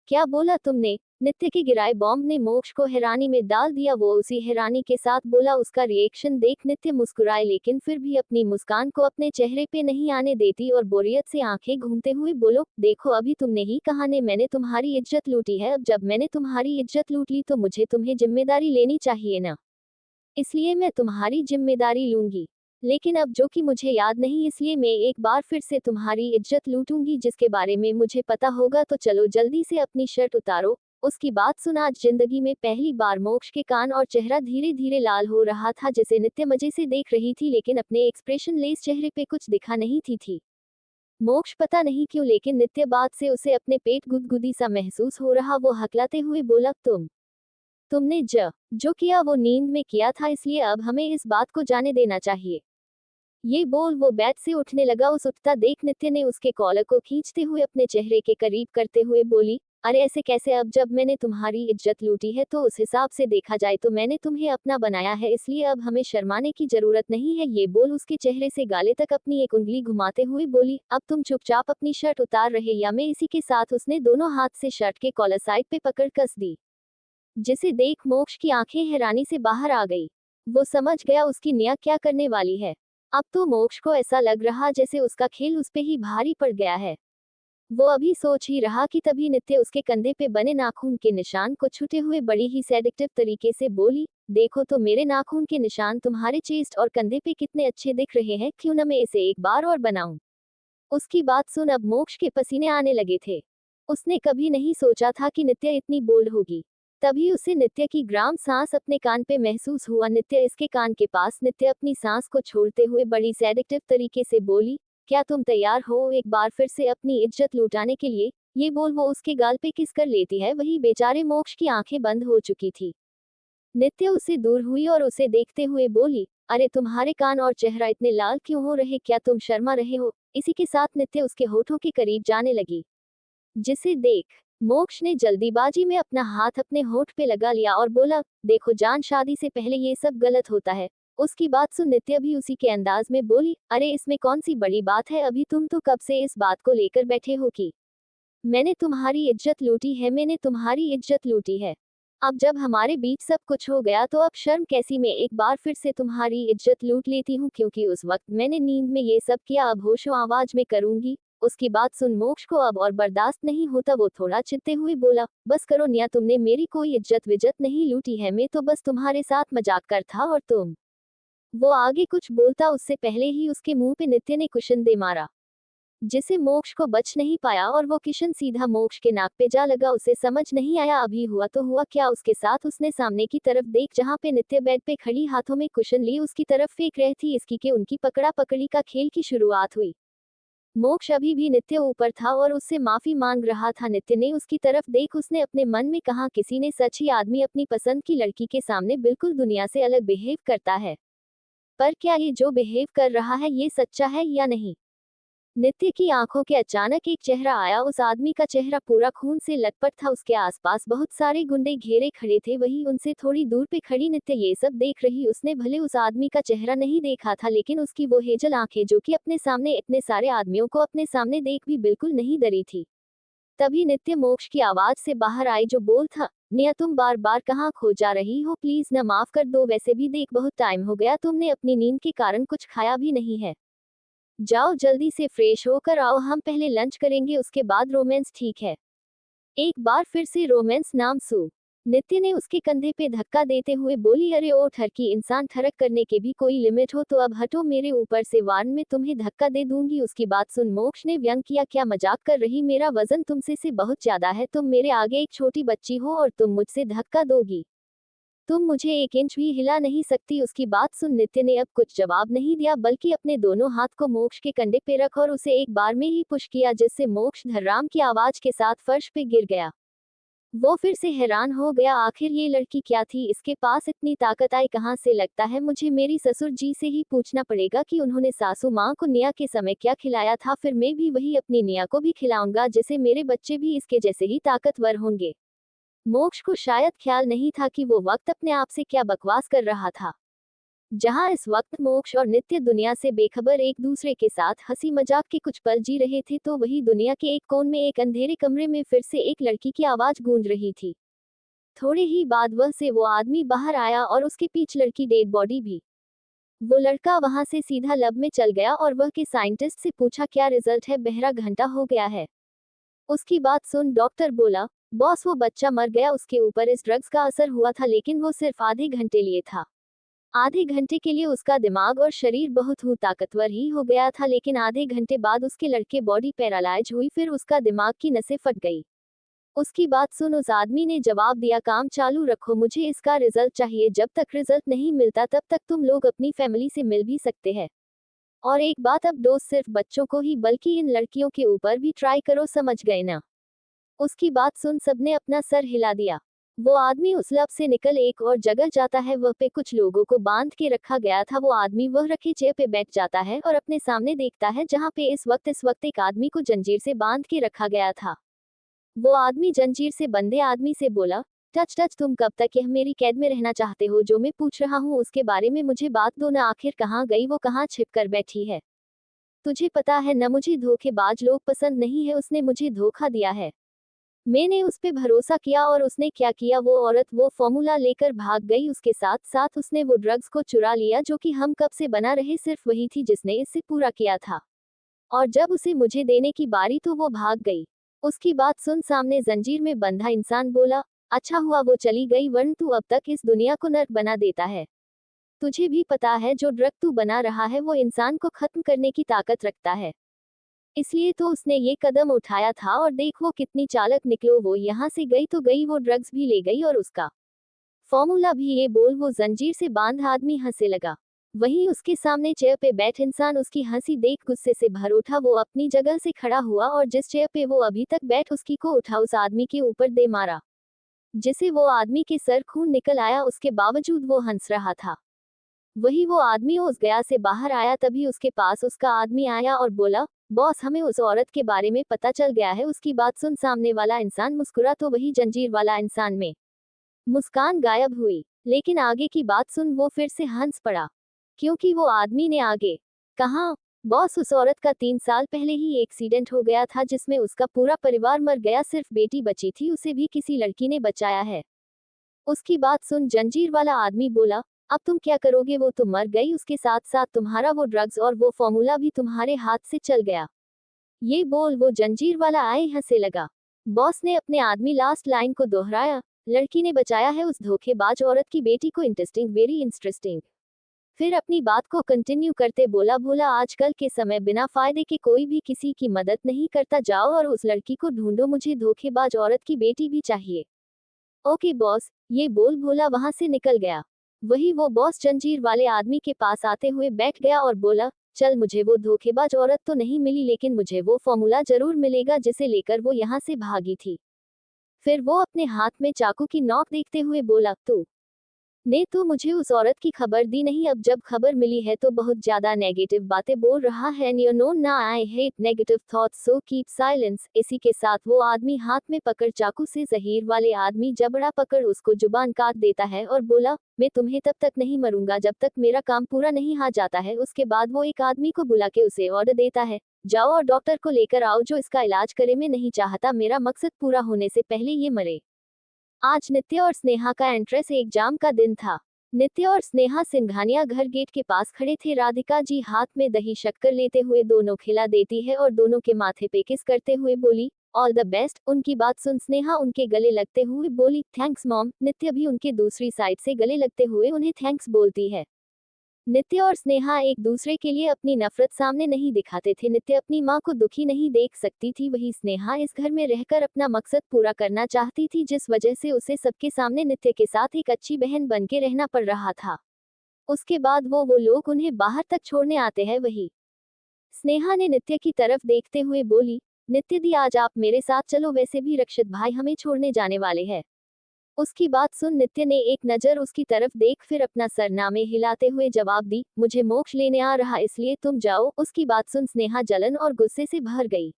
क्या बोला तुमने। नित्य के गिराए बॉम्ब ने मोक्ष को हैरानी में डाल दिया। वो उसी हैरानी के साथ बोला। उसका रिएक्शन देख नित्य मुस्कुराए, लेकिन फिर भी अपनी मुस्कान को अपने चेहरे पे नहीं आने देती और बोरियत से आंखें घूमते हुए बोलो, देखो अभी तुमने ही कहा ने मैंने तुम्हारी इज्जत लूटी है। अब जब मैंने तुम्हारी इज्जत लूट ली, तो मुझे तुम्हें जिम्मेदारी लेनी चाहिए ना, इसलिए मैं तुम्हारी जिम्मेदारी लूंगी। लेकिन अब जो कि मुझे याद नहीं, इसलिए मैं एक बार फिर से तुम्हारी इज्जत लूटूंगी, जिसके बारे में मुझे पता होगा। तो चलो जल्दी से अपनी शर्ट उतारो। उसकी बात सुन आज जिंदगी में पहली बार मोक्ष के कान और चेहरा धीरे धीरे लाल हो रहा था, जिसे नित्य मजे से देख रही थी, लेकिन अपने एक्सप्रेशन लेस चेहरे पे कुछ दिखा नहीं थी। मोक्ष पता नहीं क्यों, लेकिन नित्य बात से उसे अपने पेट गुदगुदी सा महसूस हो रहा। वो हकलाते हुए बोला, तुमने जो किया वो नींद में किया था, इसलिए अब हमें इस बात को जाने देना चाहिए। ये बोल वो बेड से उठने लगा। उस उठता देख नित्य ने उसके कॉलर को खींचते हुए अपने चेहरे के करीब करते हुए बोली, अरे ऐसे कैसे, अब जब मैंने तुम्हारी इज्जत लूटी है तो उस हिसाब से देखा जाए तो मैंने तुम्हें अपना बनाया है, इसलिए अब हमें शर्माने की जरूरत नहीं है। ये बोल उसके चेहरे से गाले तक अपनी एक उंगली घुमाते हुए बोली, अब तुम चुपचाप अपनी शर्ट उतार रहे या मैं इसी के साथ। उसने दोनों हाथ से शर्ट के कॉलर साइड पे पकड़ कस दी, जिसे देख मोक्ष की आंखें हैरानी से बाहर आ गई। वो समझ गया उसकी निया क्या करने वाली है। अब तो मोक्ष को ऐसा लग रहा जैसे उसका खेल उस पे ही भारी पड़ गया है। वो अभी सोच ही रहा कि तभी नित्य उसके कंधे पे बने नाखून के निशान को छूते हुए बड़ी ही सेडिक्टिव तरीके से बोली, देखो तो मेरे नाखून के निशान तुम्हारे चेस्ट और कंधे पे कितने अच्छे दिख रहे हैं, क्यों न मैं इसे एक बार और बनाऊं। उसकी बात सुन अब मोक्ष के पसीने आने लगे थे। उसने कभी नहीं सोचा था कि नित्य इतनी बोल्ड होगी। तभी उसे नित्य की ग्राम सांस अपने कान पे महसूस हुआ। नित्य इसके कान के पास। नित्य अपनी सांस को छोड़ते हुए बड़ी सेडिक्टिव तरीके से बोली, क्या तुम तैयार हो एक बार फिर से अपनी इज्जत लुटाने के लिए। ये बोल वो उसके गाल पे किस कर लेती है। वही बेचारे मोक्ष की आंखें बंद हो चुकी थी। नित्य उससे दूर हुई और उसे देखते हुए बोली, अरे तुम्हारे कान और चेहरा इतने लाल क्यों हो रहे, क्या तुम शर्मा रहे हो। इसी के साथ नित्य उसके होठों के करीब जाने लगी, जिसे देख मोक्ष ने जल्दीबाजी में अपना हाथ अपने होठ पे लगा लिया और बोला, देखो जान, शादी से पहले ये सब गलत होता है। उसकी बात सुन नित्य भी उसी के अंदाज में बोली, अरे इसमें कौन सी बड़ी बात है, अभी तुम तो कब से इस बात को लेकर बैठे हो कि मैंने तुम्हारी इज्जत लूटी है। मैंने तुम्हारी इज्जत लूटी है। अब जब हमारे बीच सब कुछ हो गया तो अब शर्म कैसी, मैं एक बार फिर से तुम्हारी इज्जत लूट लेती हूँ, क्योंकि उस वक्त मैंने नींद में ये सब किया, अब होशो आवाज में करूंगी। उसकी बात सुन मोक्ष को अब और बर्दाश्त नहीं होता। वो थोड़ा चिढ़ते हुए बोला, बस करो निया, तुमने मेरी कोई इज्जत विज्जत नहीं लूटी है, मैं तो बस तुम्हारे साथ मजाक कर था और तुम। वो आगे कुछ बोलता उससे पहले ही उसके मुंह पे नित्य ने कुशन दे मारा। जिसे मोक्ष को बच नहीं पाया और वो किशन सीधा मोक्ष के नाक पे जा लगा। उसे समझ नहीं आया अभी हुआ तो हुआ क्या। उसके साथ उसने सामने की तरफ देख जहाँ पे नित्य बेड पे खड़ी हाथों में कुशन ली उसकी तरफ फेंक रही थी। इसकी के उनकी पकड़ा पकड़ी का खेल की शुरुआत हुई। मोक्ष अभी भी नित्य ऊपर था और उससे माफी मांग रहा था। नित्य ने उसकी तरफ देख उसने अपने मन में कहा किसी ने सच ही आदमी अपनी पसंद की लड़की के सामने बिल्कुल दुनिया से अलग बिहेव करता है। पर क्या ये जो बिहेव कर रहा है ये सच्चा है या नहीं। नित्य की आंखों के अचानक एक चेहरा आया। उस आदमी का चेहरा पूरा खून से लटपट था। उसके आसपास बहुत सारे गुंडे घेरे खड़े थे। वहीं उनसे थोड़ी दूर पे खड़ी नित्य ये सब देख रही। उसने भले उस आदमी का चेहरा नहीं देखा था लेकिन उसकी वो हेजल आंखें जो कि अपने सामने इतने सारे आदमियों को अपने सामने देख भी बिल्कुल नहीं डरी थी। तभी नित्य मोक्ष की आवाज से बाहर आई जो बोल था, निया तुम बार बार कहाँ खो जा रही हो, प्लीज न माफ कर दो। वैसे भी देख बहुत टाइम हो गया, तुमने अपनी नींद के कारण कुछ खाया भी नहीं है। जाओ जल्दी से फ्रेश होकर आओ, हम पहले लंच करेंगे उसके बाद रोमांस, ठीक है। एक बार फिर से रोमांस नाम सू। नित्य ने उसके कंधे पे धक्का देते हुए बोली, अरे ओ ठरकी इंसान, ठरक करने के भी कोई लिमिट हो तो अब हटो मेरे ऊपर से, वार्न में तुम्हें धक्का दे दूंगी। उसकी बात सुन मोक्ष ने व्यंग किया, क्या मजाक कर रही, मेरा वजन तुमसे से बहुत ज्यादा है, तुम मेरे आगे एक छोटी बच्ची हो और तुम मुझसे धक्का दोगी, तुम मुझे 1 इंच भी हिला नहीं सकती। उसकी बात सुन नित्य ने अब कुछ जवाब नहीं दिया बल्कि अपने दोनों हाथ को मोक्ष के कंधे पे रख और उसे एक बार में ही पुश किया जिससे मोक्ष धर्राम की आवाज के साथ फर्श पे गिर गया। वो फिर से हैरान हो गया, आखिर ये लड़की क्या थी, इसके पास इतनी ताकत आई कहाँ से। लगता है मुझे मेरी ससुर जी से ही पूछना पड़ेगा कि उन्होंने सासू माँ को निया के समय क्या खिलाया था, फिर मैं भी वही अपनी निया को भी खिलाऊंगा जिसे मेरे बच्चे भी इसके जैसे ही ताकतवर होंगे। मोक्ष को शायद ख्याल नहीं था कि वो वक्त अपने आप से क्या बकवास कर रहा था। जहां इस वक्त मोक्ष और नित्य दुनिया से बेखबर एक दूसरे के साथ हंसी मजाक के कुछ पल जी रहे थे तो वही दुनिया के एक कोन में एक अंधेरे कमरे में फिर से एक लड़की की आवाज गूंज रही थी। थोड़े ही बाद वह से वो आदमी बाहर आया और उसके पीछे लड़की डेड बॉडी भी। वो लड़का वहां से सीधा लैब में चल गया और वह के साइंटिस्ट से पूछा, क्या रिजल्ट है, बहरा घंटा हो गया है। उसकी बात सुन डॉक्टर बोला, बॉस वो बच्चा मर गया, उसके ऊपर इस ड्रग्स का असर हुआ था लेकिन वो सिर्फ आधे घंटे लिए था। आधे घंटे के लिए उसका दिमाग और शरीर बहुत ही ताकतवर ही हो गया था लेकिन आधे घंटे बाद उसके लड़के बॉडी पैरालाइज हुई, फिर उसका दिमाग की नसें फट गई। उसकी बात सुन उस आदमी ने जवाब दिया, काम चालू रखो, मुझे इसका रिजल्ट चाहिए, जब तक रिजल्ट नहीं मिलता तब तक तुम लोग अपनी फैमिली से मिल भी सकते हैं। और एक बात, अब डोज सिर्फ बच्चों को ही बल्कि इन लड़कियों के ऊपर भी ट्राई करो, समझ गए ना। उसकी बात सुन सबने अपना सर हिला दिया। वो आदमी उस लब से निकल एक और जगह जाता है, वह पे कुछ लोगों को बांध के रखा गया था। वो आदमी वह रखे चेयर पे बैठ जाता है और अपने सामने देखता है जहाँ पे इस वक्त एक आदमी को जंजीर से बांध के रखा गया था। वो आदमी जंजीर से बंधे आदमी से बोला, टच टच, तुम कब तक यह मेरी कैद में रहना चाहते हो, जो मैं पूछ रहा हूँ उसके बारे में मुझे बात दो ना, आखिर कहाँ गई वो, कहाँ छिप कर बैठी है। तुझे पता है न, मुझे धोखेबाज लोग पसंद नहीं है, उसने मुझे धोखा दिया है, मैंने उस पे भरोसा किया और उसने क्या किया, वो औरत वो फॉर्मूला लेकर भाग गई, उसके साथ साथ उसने वो ड्रग्स को चुरा लिया जो कि हम कब से बना रहे, सिर्फ वही थी जिसने इससे पूरा किया था। और जब उसे मुझे देने की बारी तो वो भाग गई। उसकी बात सुन सामने जंजीर में बंधा इंसान बोला, अच्छा हुआ वो चली गई, वरन तू अब तक इस दुनिया को नर्क बना देता है। तुझे भी पता है जो ड्रग तू बना रहा है वो इंसान को खत्म करने की ताकत रखता है, इसलिए तो उसने ये कदम उठाया था। और देख वो कितनी चालक निकलो, वो यहाँ से गई तो गई, वो ड्रग्स भी ले गई और उसका फॉर्मूला भी। ये बोल वो जंजीर से बांध आदमी हंसने लगा। वहीं उसके सामने चेयर पे बैठ इंसान उसकी हंसी देख गुस्से से भर उठा। वो अपनी जगह से खड़ा हुआ और जिस चेयर पे वो अभी तक बैठ उसकी को उठा उस आदमी के ऊपर दे मारा, जिसे वो आदमी के सर खून निकल आया, उसके बावजूद वो हंस रहा था। वही वो आदमी उस गया से बाहर आया, तभी उसके पास उसका आदमी आया और बोला, बॉस हमें उस औरत के बारे में पता चल गया है। उसकी बात सुन सामने वाला इंसान मुस्कुरा तो वही जंजीर वाला इंसान में मुस्कान गायब हुई। लेकिन आगे की बात सुन वो फिर से हंस पड़ा, क्योंकि वो आदमी ने आगे कहा, बॉस उस औरत का 3 साल पहले ही एक्सीडेंट हो गया था जिसमें उसका पूरा परिवार मर गया, सिर्फ बेटी बची थी, उसे भी किसी लड़की ने बचाया है। उसकी बात सुन जंजीर वाला आदमी बोला, अब तुम क्या करोगे, वो तो मर गई, उसके साथ साथ तुम्हारा वो ड्रग्स और वो फॉर्मूला भी तुम्हारे हाथ से चल गया। ये बोल वो जंजीर वाला आए हंसे लगा। बॉस ने अपने आदमी लास्ट लाइन को दोहराया, लड़की ने बचाया है उस धोखेबाज औरत की बेटी को, इंटरेस्टिंग, वेरी इंटरेस्टिंग। फिर अपनी बात को कंटिन्यू करते बोला, भोला आजकल के समय बिना फायदे के कोई भी किसी की मदद नहीं करता, जाओ और उस लड़की को ढूंढो, मुझे धोखेबाज औरत की बेटी भी चाहिए। ओके बॉस, ये बोल भोला वहां से निकल गया। वही वो बॉस जंजीर वाले आदमी के पास आते हुए बैठ गया और बोला, चल मुझे वो धोखेबाज औरत तो नहीं मिली, लेकिन मुझे वो फॉर्मूला जरूर मिलेगा जिसे लेकर वो यहाँ से भागी थी। फिर वो अपने हाथ में चाकू की नोक देखते हुए बोला, तू ने तो मुझे उस औरत की खबर दी नहीं, अब जब खबर मिली है तो बहुत ज्यादा नेगेटिव बातें बोल रहा है। यू नो ना, I hate negative thoughts so keep silence. इसी के साथ वो आदमी हाथ में पकड़ चाकू से जहीर वाले आदमी जबड़ा पकड़ उसको जुबान काट देता है और बोला, मैं तुम्हें तब तक नहीं मरूंगा जब तक मेरा काम पूरा नहीं आ जाता है। उसके बाद वो एक आदमी को बुला के उसे ऑर्डर देता है, जाओ और डॉक्टर को लेकर आओ जो इसका इलाज करे, मैं नहीं चाहता मेरा मकसद पूरा होने से पहले ये मरे। आज नित्य और स्नेहा का एंट्रेंस एग्जाम का दिन था। नित्य और स्नेहा सिंघानिया घर गेट के पास खड़े थे। राधिका जी हाथ में दही शक्कर लेते हुए दोनों खिला देती है और दोनों के माथे पे किस करते हुए बोली, ऑल द बेस्ट। उनकी बात सुन स्नेहा उनके गले लगते हुए बोली, थैंक्स मॉम। नित्य भी उनके दूसरी साइड से गले लगते हुए उन्हें थैंक्स बोलती है। नित्य और स्नेहा एक दूसरे के लिए अपनी नफरत सामने नहीं दिखाते थे। नित्य अपनी माँ को दुखी नहीं देख सकती थी, वही स्नेहा इस घर में रहकर अपना मकसद पूरा करना चाहती थी, जिस वजह से उसे सबके सामने नित्य के साथ एक अच्छी बहन बन के रहना पड़ रहा था। उसके बाद वो लोग उन्हें बाहर तक छोड़ने आते हैं। वही स्नेहा ने नित्य की तरफ देखते हुए बोली, नित्य दी आज आप मेरे साथ चलो, वैसे भी रक्षित भाई हमें छोड़ने जाने वाले हैं। उसकी बात सुन नित्य ने एक नजर उसकी तरफ देख फिर अपना सरनामे हिलाते हुए जवाब दी, मुझे मोक्ष लेने आ रहा इसलिए तुम जाओ। उसकी बात सुन स्नेहा जलन और गुस्से से भर गई।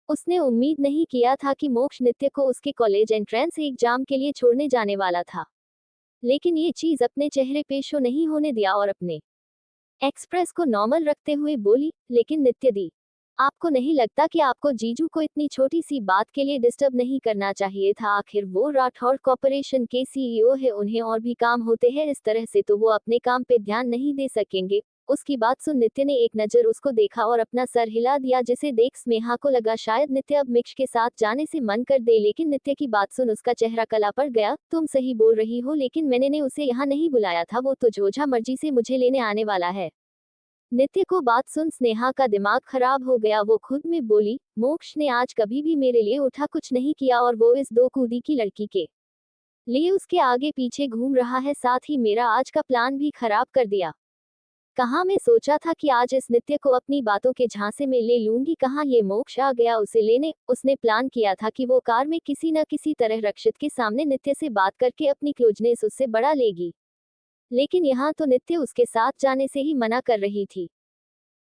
उसने उम्मीद नहीं किया था कि मोक्ष नित्य को उसके कॉलेज एंट्रेंस एग्जाम के लिए छोड़ने जाने वाला था, लेकिन ये चीज अपने चेहरे पे शो नहीं होने दिया और अपने एक्सप्रेस को नॉर्मल रखते हुए बोली, लेकिन नित्य दी, आपको नहीं लगता कि आपको जीजू को इतनी छोटी सी बात के लिए डिस्टर्ब नहीं करना चाहिए था? आखिर वो राठौर कॉर्पोरेशन के सीईओ है, उन्हें और भी काम होते हैं, इस तरह से तो वो अपने काम पे ध्यान नहीं दे सकेंगे। उसकी बात सुन नित्य ने एक नजर उसको देखा और अपना सर हिला दिया, जिसे देख स्नेहा को लगा शायद नित्य अब मिक्ष के साथ जाने से मन कर दे, लेकिन नित्य की बात सुन उसका चेहरा कला पड़ गया। तुम सही बोल रही हो, लेकिन मैंने उसे यहाँ नहीं बुलाया था, वो तो जोझा मर्जी से मुझे लेने आने वाला है। नित्य को बात सुन स्नेहा का दिमाग खराब हो गया। वो खुद में बोली, मोक्ष ने आज कभी भी मेरे लिए उठा कुछ नहीं किया और वो इस दो कूदी की लड़की के लिए उसके आगे पीछे घूम रहा है, साथ ही मेरा आज का प्लान भी खराब कर दिया। कहाँ मैं सोचा था कि आज इस नित्य को अपनी बातों के झांसे में ले लूंगी, कहाँ ये मोक्ष आ गया उसे लेने। उसने प्लान किया था कि वो कार में किसी न किसी तरह रक्षित के सामने नित्य से बात करके अपनी क्लोजनेस उससे बढ़ा लेगी, लेकिन यहाँ तो नित्य उसके साथ जाने से ही मना कर रही थी।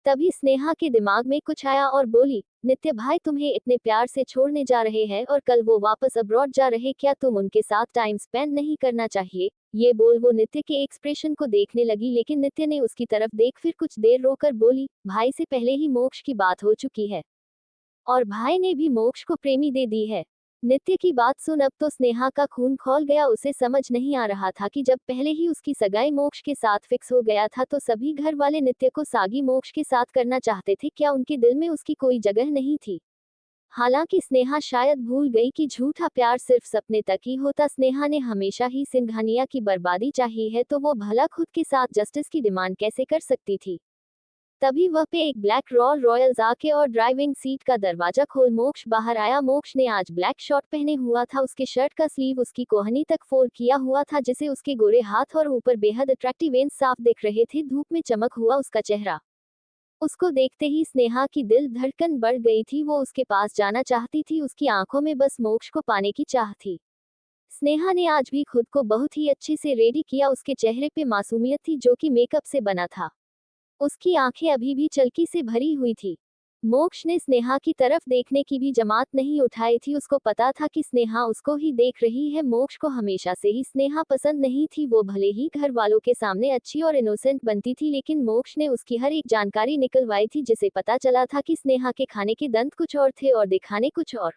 तभी स्नेहा के दिमाग में कुछ आया और बोली, नित्य भाई तुम्हें इतने प्यार से छोड़ने जा रहे हैं और कल वो वापस अब्रॉड जा रहे, क्या तुम उनके साथ टाइम स्पेंड नहीं करना चाहिए? ये बोल वो नित्य के एक्सप्रेशन को देखने लगी, लेकिन नित्य ने उसकी तरफ देख फिर कुछ देर रोकर बोली, भाई से पहले ही मोक्ष की बात हो चुकी है और भाई ने भी मोक्ष को प्रेमी दे दी है। नित्य की बात सुन अब तो स्नेहा का खून खौल गया। उसे समझ नहीं आ रहा था कि जब पहले ही उसकी सगाई मोक्ष के साथ फिक्स हो गया था तो सभी घर वाले नित्य को सागी मोक्ष के साथ करना चाहते थे, क्या उनके दिल में उसकी कोई जगह नहीं थी? हालांकि स्नेहा शायद भूल गई कि झूठा प्यार सिर्फ सपने तक ही होता। स्नेहा ने हमेशा ही सिंघानिया की बर्बादी चाही है, तो वो भला खुद के साथ जस्टिस की डिमांड कैसे कर सकती थी? तभी वह पे एक ब्लैक रोल रॉयल्स आके और ड्राइविंग सीट का दरवाजा खोल मोक्ष बाहर आया। मोक्ष ने आज ब्लैक शॉर्ट पहने हुआ था, उसके शर्ट का स्लीव उसकी कोहनी तक फोल्ड किया हुआ था, जिसे उसके गोरे हाथ और ऊपर बेहद अट्रैक्टिव वेन्स साफ दिख रहे थे। धूप में चमक हुआ उसका चेहरा उसको देखते ही स्नेहा की दिल धड़कन बढ़ गई थी। वो उसके पास जाना चाहती थी, उसकी आंखों में बस मोक्ष को पाने की चाह थी। स्नेहा ने आज भी खुद को बहुत ही अच्छे से रेडी किया, उसके चेहरे पे मासूमियत थी जो कि मेकअप से बना था। उसकी आंखें अभी भी चलकी से भरी हुई थी। मोक्ष ने स्नेहा की तरफ देखने की भी जमात नहीं उठाई थी, उसको पता था कि स्नेहा उसको ही देख रही है। मोक्ष को हमेशा से ही स्नेहा पसंद नहीं थी, वो भले ही घर वालों के सामने अच्छी और इनोसेंट बनती थी, लेकिन मोक्ष ने उसकी हर एक जानकारी निकलवाई थी, जिसे पता चला था कि स्नेहा के खाने के दंत कुछ और थे और दिखाने कुछ और।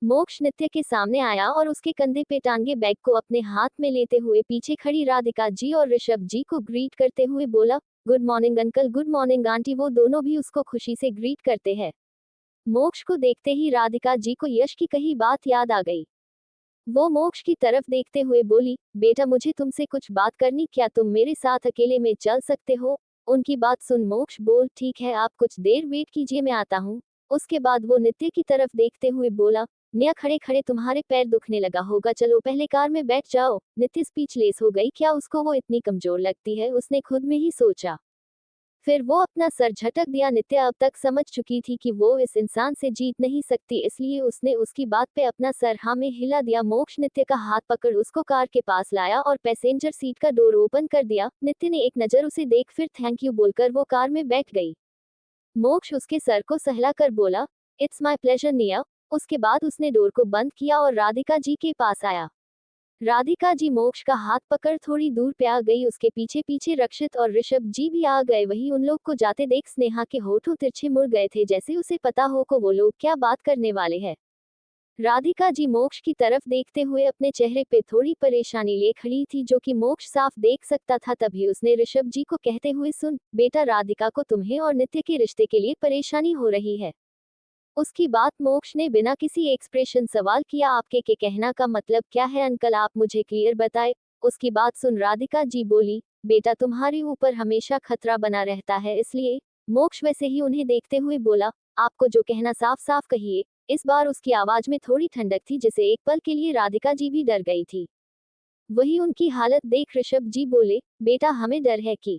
मोक्ष नित्य के सामने आया और उसके कंधे पे टांगे बैग को अपने हाथ में लेते हुए पीछे खड़ी राधिका जी और ऋषभ जी को ग्रीट करते हुए बोला, good morning uncle, good morning aunty. वो दोनों भी उसको खुशी से ग्रीट करते हैं। मोक्ष को देखते ही राधिका जी को यश की कही बात याद आ गई। वो मोक्ष की तरफ देखते हुए बोली, बेटा मुझे तुमसे कुछ बात करनी, क्या तुम मेरे साथ अकेले में चल सकते हो? उनकी बात सुन मोक्ष बोल, ठीक है आप कुछ देर वेट कीजिए, मैं आता हूँ। उसके बाद वो नित्य की तरफ देखते हुए बोला, निया खड़े खड़े तुम्हारे पैर दुखने लगा होगा, चलो पहले कार में बैठ जाओ। नित्य स्पीचलेस हो गई, क्या उसको वो इतनी कमजोर लगती है, उसने खुद में ही सोचा। फिर वो अपना सर झटक दिया। नित्य अब तक समझ चुकी थी कि वो इस इंसान से जीत नहीं सकती, इसलिए उसने उसकी बात पे अपना सर हाँ में हिला दिया। मोक्ष नित्य का हाथ पकड़ उसको कार के पास लाया और पैसेंजर सीट का डोर ओपन कर दिया। नित्य ने एक नजर उसे देख फिर थैंक यू बोलकर वो कार में बैठ गई। मोक्ष उसके सर को सहलाकर बोला, इट्स माय प्लेजर निया। उसके बाद उसने डोर को बंद किया और राधिका जी के पास आया। राधिका जी मोक्ष का हाथ पकड़ थोड़ी दूर पे आ गई, उसके पीछे पीछे रक्षित और ऋषभ जी भी आ गए। वही उन लोग को जाते देख स्नेहा के होठों तिरछे मुड़ गए थे, जैसे उसे पता हो को वो लोग क्या बात करने वाले हैं। राधिका जी मोक्ष की तरफ देखते हुए अपने चेहरे पे थोड़ी परेशानी ले खड़ी थी, जो कि मोक्ष साफ देख सकता था। तभी उसने ऋषभ जी को कहते हुए, सुन बेटा, राधिका को तुम्हें और नित्य के रिश्ते के लिए परेशानी हो रही है। उसकी बात मोक्ष ने बिना किसी एक्सप्रेशन सवाल किया, आपके के कहना का मतलब क्या है अंकल, आप मुझे क्लियर बताए। उसकी बात सुन राधिका जी बोली, बेटा तुम्हारे ऊपर हमेशा खतरा बना रहता है, इसलिए। मोक्ष वैसे ही उन्हें देखते हुए बोला, आपको जो कहना साफ साफ कहिए। इस बार उसकी आवाज में थोड़ी ठंडक थी, जिसे एक पल के लिए राधिका जी भी डर गई थी। वही उनकी हालत देख ऋषभ जी बोले, बेटा हमें डर है कि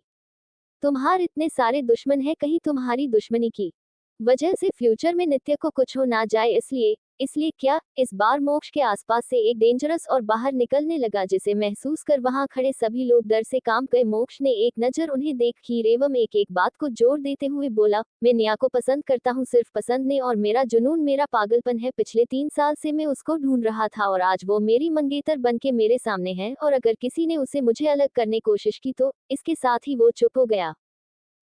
तुम्हारे इतने सारे दुश्मन है, कहीं तुम्हारी दुश्मनी की वजह से फ्यूचर में नित्य को कुछ हो ना जाए, इसलिए। इसलिए क्या? इस बार मोक्ष के आसपास से एक डेंजरस और बाहर निकलने लगा, जिसे महसूस कर वहां खड़े सभी लोग डर से कांप गए। मोक्ष ने एक नजर उन्हें देख की एवं एक एक बात को जोर देते हुए बोला, मैं निया को पसंद करता हूँ, सिर्फ पसंद नहीं, और मेरा जुनून मेरा पागलपन है। पिछले 3 साल से मैं उसको ढूंढ रहा था और आज वो मेरी मंगेतर बन के मेरे सामने है, और अगर किसी ने उसे मुझे अलग करने कोशिश की तो इसके साथ ही वो चुप हो गया।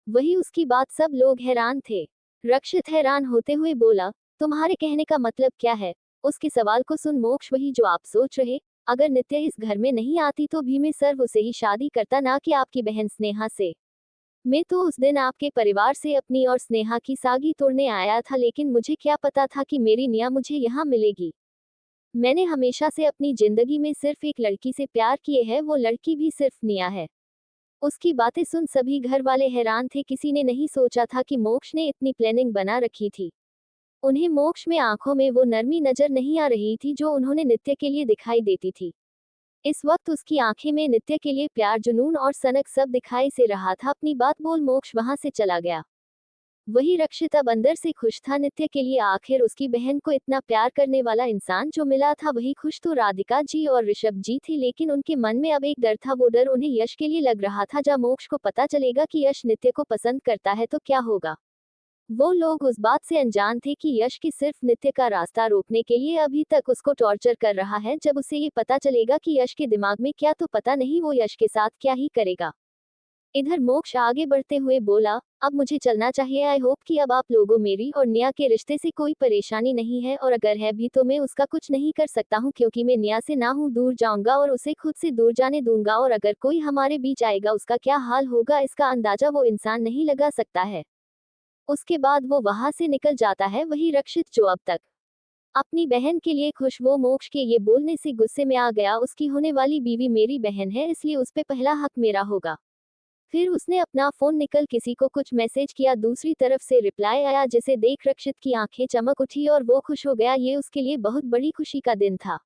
वही उसकी बात सब लोग हैरान थे। रक्षित हैरान होते हुए बोला, तुम्हारे कहने का मतलब क्या है? उसके सवाल को सुन मोक्ष, वही जो आप सोच रहे। अगर नित्य इस घर में नहीं आती तो भी मैं सिर्फ उसे ही शादी करता, ना कि आपकी बहन स्नेहा से। मैं तो उस दिन आपके परिवार से अपनी और स्नेहा की सागी तोड़ने आया था, लेकिन मुझे क्या पता था कि मेरी निया मुझे यहाँ मिलेगी। मैंने हमेशा से अपनी जिंदगी में सिर्फ एक लड़की से प्यार किए है, वो लड़की भी सिर्फ निया है। उसकी बातें सुन सभी घर वाले हैरान थे, किसी ने नहीं सोचा था कि मोक्ष ने इतनी प्लानिंग बना रखी थी। उन्हें मोक्ष में आंखों में वो नरमी नजर नहीं आ रही थी जो उन्होंने नित्य के लिए दिखाई देती थी। इस वक्त उसकी आंखें में नित्य के लिए प्यार, जुनून और सनक सब दिखाई से रहा था। अपनी बात बोल मोक्ष वहां से चला गया। वही रक्षित अब अंदर से खुश था, नित्य के लिए आखिर उसकी बहन को इतना प्यार करने वाला इंसान जो मिला था। वही खुश तो राधिका जी और ऋषभ जी थे, लेकिन उनके मन में अब एक डर था। वो डर उन्हें यश के लिए लग रहा था। जब मोक्ष को पता चलेगा कि यश नित्य को पसंद करता है तो क्या होगा। वो लोग उस बात से अनजान थे कि यश की सिर्फ नित्य का रास्ता रोकने के लिए अभी तक उसको टॉर्चर कर रहा है। जब उसे ये पता चलेगा कि यश के दिमाग में क्या, तो पता नहीं वो यश के साथ क्या ही करेगा। इधर मोक्ष आगे बढ़ते हुए बोला, अब मुझे चलना चाहिए। आई होप कि अब आप लोगों मेरी और निया के रिश्ते से कोई परेशानी नहीं है, और अगर है भी तो मैं उसका कुछ नहीं कर सकता हूँ, क्योंकि मैं निया से ना हूँ, दूर जाऊंगा और उसे खुद से दूर जाने दूंगा। और अगर कोई हमारे बीच आएगा उसका क्या हाल होगा, इसका अंदाजा वो इंसान नहीं लगा सकता है। उसके बाद वो वहां से निकल जाता है। वही रक्षित जो अब तक अपनी बहन के लिए खुश, वो मोक्ष के ये बोलने से गुस्से में आ गया। उसकी होने वाली बीवी मेरी बहन है, इसलिए उस पे पहला हक मेरा होगा। फिर उसने अपना फोन निकल किसी को कुछ मैसेज किया, दूसरी तरफ से रिप्लाई आया, जिसे देख रक्षित की आंखें चमक उठी और वो खुश हो गया। ये उसके लिए बहुत बड़ी खुशी का दिन था।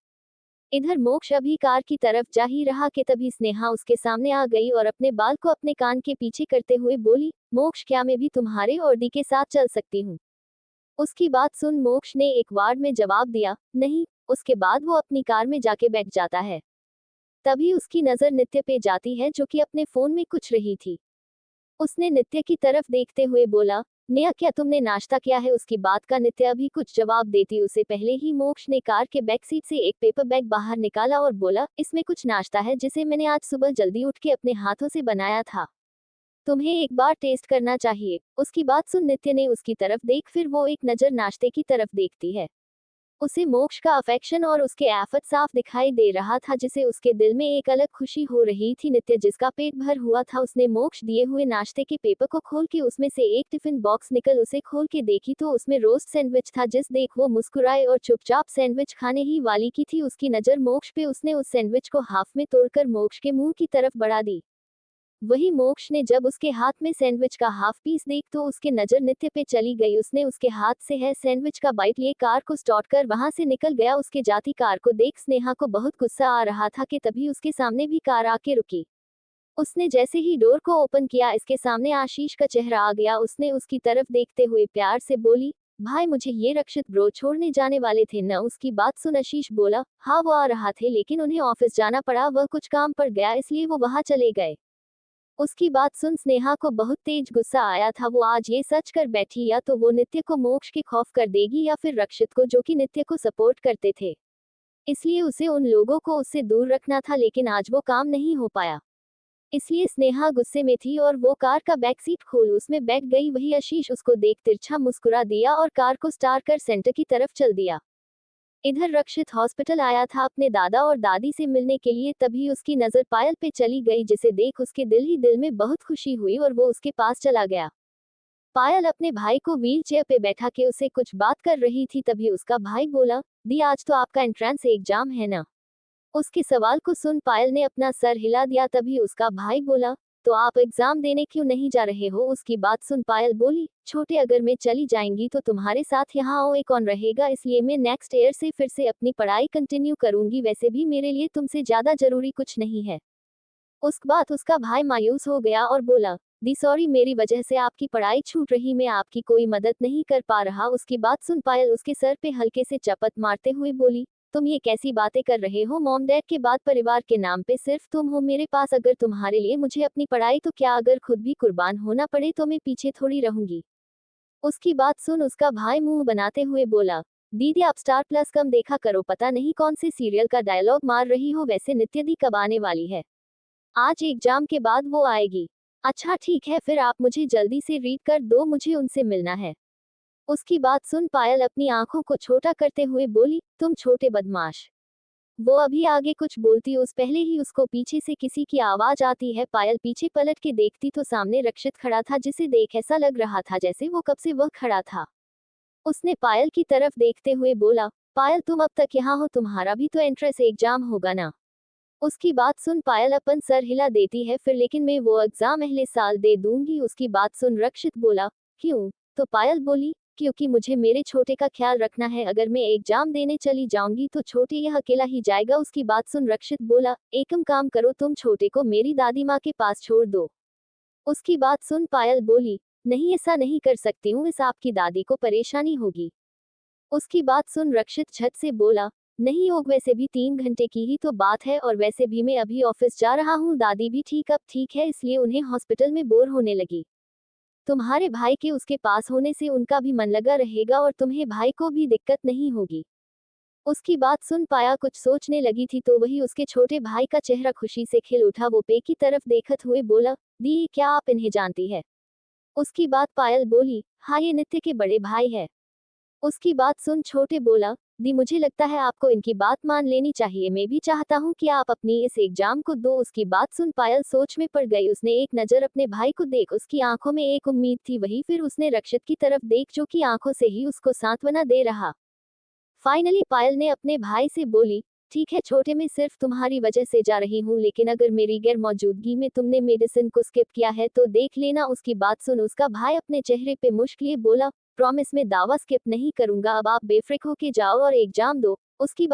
इधर मोक्ष अभी कार की तरफ जा ही रहा कि तभी स्नेहा उसके सामने आ गई और अपने बाल को अपने कान के पीछे करते हुए बोली, मोक्ष क्या मैं भी तुम्हारे और दी के साथ चल सकती हूँ? उसकी बात सुन मोक्ष ने एक वार्ड में जवाब दिया, नहीं। उसके बाद वो अपनी कार में जाके बैठ जाता है। तभी उसकी नजर नित्य पे जाती है, जो कि अपने फोन में कुछ रही थी। उसने नित्य की तरफ देखते हुए बोला, नेहा क्या तुमने नाश्ता किया है? उसकी बात का नित्य अभी कुछ जवाब देती उसे पहले ही मोक्ष ने कार के बैक सीट से एक पेपर बैग बाहर निकाला और बोला, इसमें कुछ नाश्ता है जिसे मैंने आज सुबह जल्दी उठ के अपने हाथों से बनाया था। तुम्हें एक बार टेस्ट करना चाहिए। उसकी बात सुन नित्य ने उसकी तरफ देख, फिर वो एक नजर नाश्ते की तरफ देखती है। उसे मोक्ष का अफेक्शन और उसके एफर्ट साफ दिखाई दे रहा था, जिसे उसके दिल में एक अलग खुशी हो रही थी। नित्य जिसका पेट भर हुआ था, उसने मोक्ष दिए हुए नाश्ते के पेपर को खोल के उसमें से एक टिफिन बॉक्स निकल उसे खोल के देखी तो उसमें रोस्ट सैंडविच था। जिस देख वो मुस्कुराए और चुपचाप सैंडविच खाने ही वाली की थी उसकी नजर मोक्ष पे। उसने उस सैंडविच को हाफ में तोड़कर मोक्ष के मुंह की तरफ बढ़ा दी। वही मोक्ष ने जब उसके हाथ में सैंडविच का हाफ पीस देख तो उसके नजर नित्य पे चली गई। उसने उसके हाथ से है सैंडविच का बाइट लिए कार को स्टार्ट कर वहां से निकल गया। उसके जाती कार को देख स्नेहा को बहुत गुस्सा आ रहा था कि तभी उसके सामने भी कार आके रुकी। उसने जैसे ही डोर को ओपन किया, इसके सामने आशीष का चेहरा आ गया। उसने उसकी तरफ देखते हुए प्यार से बोली, भाई मुझे ये रक्षित ब्रो छोड़ने जाने वाले थे न। उसकी बात सुन आशीष बोला, हाँ वो आ रहा थे लेकिन उन्हें ऑफिस जाना पड़ा, वह कुछ काम पड़ गया इसलिए वो वहां चले गए। उसकी बात सुन स्नेहा को बहुत तेज गुस्सा आया था। वो आज ये सच कर बैठी, या तो वो नित्य को मोक्ष के खौफ कर देगी या फिर रक्षित को, जो कि नित्य को सपोर्ट करते थे। इसलिए उसे उन लोगों को उससे दूर रखना था, लेकिन आज वो काम नहीं हो पाया। इसलिए स्नेहा गुस्से में थी और वो कार का बैक सीट खोल उसमें बैठ गई। वही आशीष उसको देख तिरछा मुस्कुरा दिया और कार को स्टार्ट कर सेंटर की तरफ चल दिया। इधर रक्षित हॉस्पिटल आया था अपने दादा और दादी से मिलने के लिए। तभी उसकी नजर पायल पे चली गई, जिसे देख उसके दिल ही दिल में बहुत खुशी हुई और वो उसके पास चला गया। पायल अपने भाई को व्हील चेयर पे बैठा के उसे कुछ बात कर रही थी। तभी उसका भाई बोला, दी आज तो आपका एंट्रेंस एग्जाम है ना। उसके सवाल को सुन पायल ने अपना सर हिला दिया। तभी उसका भाई बोला, तो आप एग्जाम देने क्यों नहीं जा रहे हो। उसकी बात सुन पायल बोली, छोटे अगर मैं चली जाएंगी तो तुम्हारे साथ यहाँ और कौन रहेगा, इसलिए मैं नेक्स्ट ईयर से फिर से अपनी पढ़ाई कंटिन्यू करूंगी। वैसे भी मेरे लिए तुमसे ज्यादा जरूरी कुछ नहीं है। उस बात उसका भाई मायूस हो गया और बोला, दी सॉरी, मेरी वजह से आपकी पढ़ाई छूट रही, मैं आपकी कोई मदद नहीं कर पा रहा। उसकी बात सुन पायल उसके सर पे हल्के से चपत मारते हुए बोली, तुम ये कैसी बातें कर रहे हो। मॉम डैड के बाद परिवार के नाम पे सिर्फ तुम हो मेरे पास। अगर तुम्हारे लिए मुझे अपनी पढ़ाई तो क्या, अगर खुद भी कुर्बान होना पड़े तो मैं पीछे थोड़ी रहूंगी। उसकी बात सुन उसका भाई मुंह बनाते हुए बोला, दीदी आप स्टार प्लस कम देखा करो, पता नहीं कौन से सीरियल का डायलॉग मार रही हो। वैसे नित्य दी कब आने वाली है। आज एग्जाम के बाद वो आएगी। अच्छा ठीक है, फिर आप मुझे जल्दी से रीड कर दो, मुझे उनसे मिलना है। उसकी बात सुन पायल अपनी आंखों को छोटा करते हुए बोली, तुम छोटे बदमाश। वो अभी आगे कुछ बोलती उस पहले ही उसको पीछे से किसी की आवाज आती है। पायल पीछे पलट के देखती तो सामने रक्षित खड़ा था, जिसे देख ऐसा लग रहा था जैसे वो कब से वह खड़ा था। उसने पायल की तरफ देखते हुए बोला, पायल तुम अब तक यहाँ हो, तुम्हारा भी तो एंट्रेंस एग्जाम होगा ना। उसकी बात सुन पायल अपन सर हिला देती है, फिर लेकिन मैं वो एग्जाम अगले साल दे दूंगी। उसकी बात सुन रक्षित बोला, क्यों। तो पायल बोली, क्योंकि मुझे मेरे छोटे का ख्याल रखना है। अगर मैं एग्जाम देने चली जाऊंगी तो छोटे यह अकेला ही जाएगा। उसकी बात सुन रक्षित बोला, एकम काम करो, तुम छोटे को मेरी दादी माँ के पास छोड़ दो। उसकी बात सुन पायल बोली, नहीं ऐसा नहीं कर सकती हूँ, इस आपकी दादी को परेशानी होगी। उसकी बात सुन रक्षित झट से बोला, नहीं योग, वैसे भी 3 घंटे की ही तो बात है, और वैसे भी मैं अभी ऑफिस जा रहा हूँ। दादी भी ठीक अब ठीक है, इसलिए उन्हें हॉस्पिटल में बोर होने लगी। तुम्हारे भाई के उसके पास होने से उनका भी मन लगा रहेगा और तुम्हें भाई को भी दिक्कत नहीं होगी। उसकी बात सुन पाया कुछ सोचने लगी थी तो वही उसके छोटे भाई का चेहरा खुशी से खिल उठा। वो पे की तरफ देखत हुए बोला, दी क्या आप इन्हें जानती है। उसकी बात पायल बोली, हाँ ये नित्य के बड़े भाई है। उसकी बात सुन छोटे बोला, दी मुझे लगता है आपको इनकी बात मान लेनी चाहिए, मैं भी चाहता हूँ कि आप अपनी इस एग्जाम को दो। उसकी बात सुन पायल सोच में पड़ गई। उसने एक नजर अपने भाई को देख उसकी आंखों में एक उम्मीद थी वही, फिर उसने रक्षित की तरफ देख जो कि आंखों से ही उसको सांत्वना दे रहा। फाइनली पायल ने अपने भाई से बोली, ठीक है छोटे, मैं सिर्फ तुम्हारी वजह से जा रही हूँ, लेकिन अगर मेरी गैर मौजूदगी में तुमने मेडिसिन को स्किप किया है तो देख लेना। उसकी बात सुन उसका भाई अपने चेहरे पे मुश्क लिए बोला, प्रॉमिस में दावा स्किप नहीं करूंगा, अब आप बेफिक्र होके जाओ और एग्जाम दो। उसकी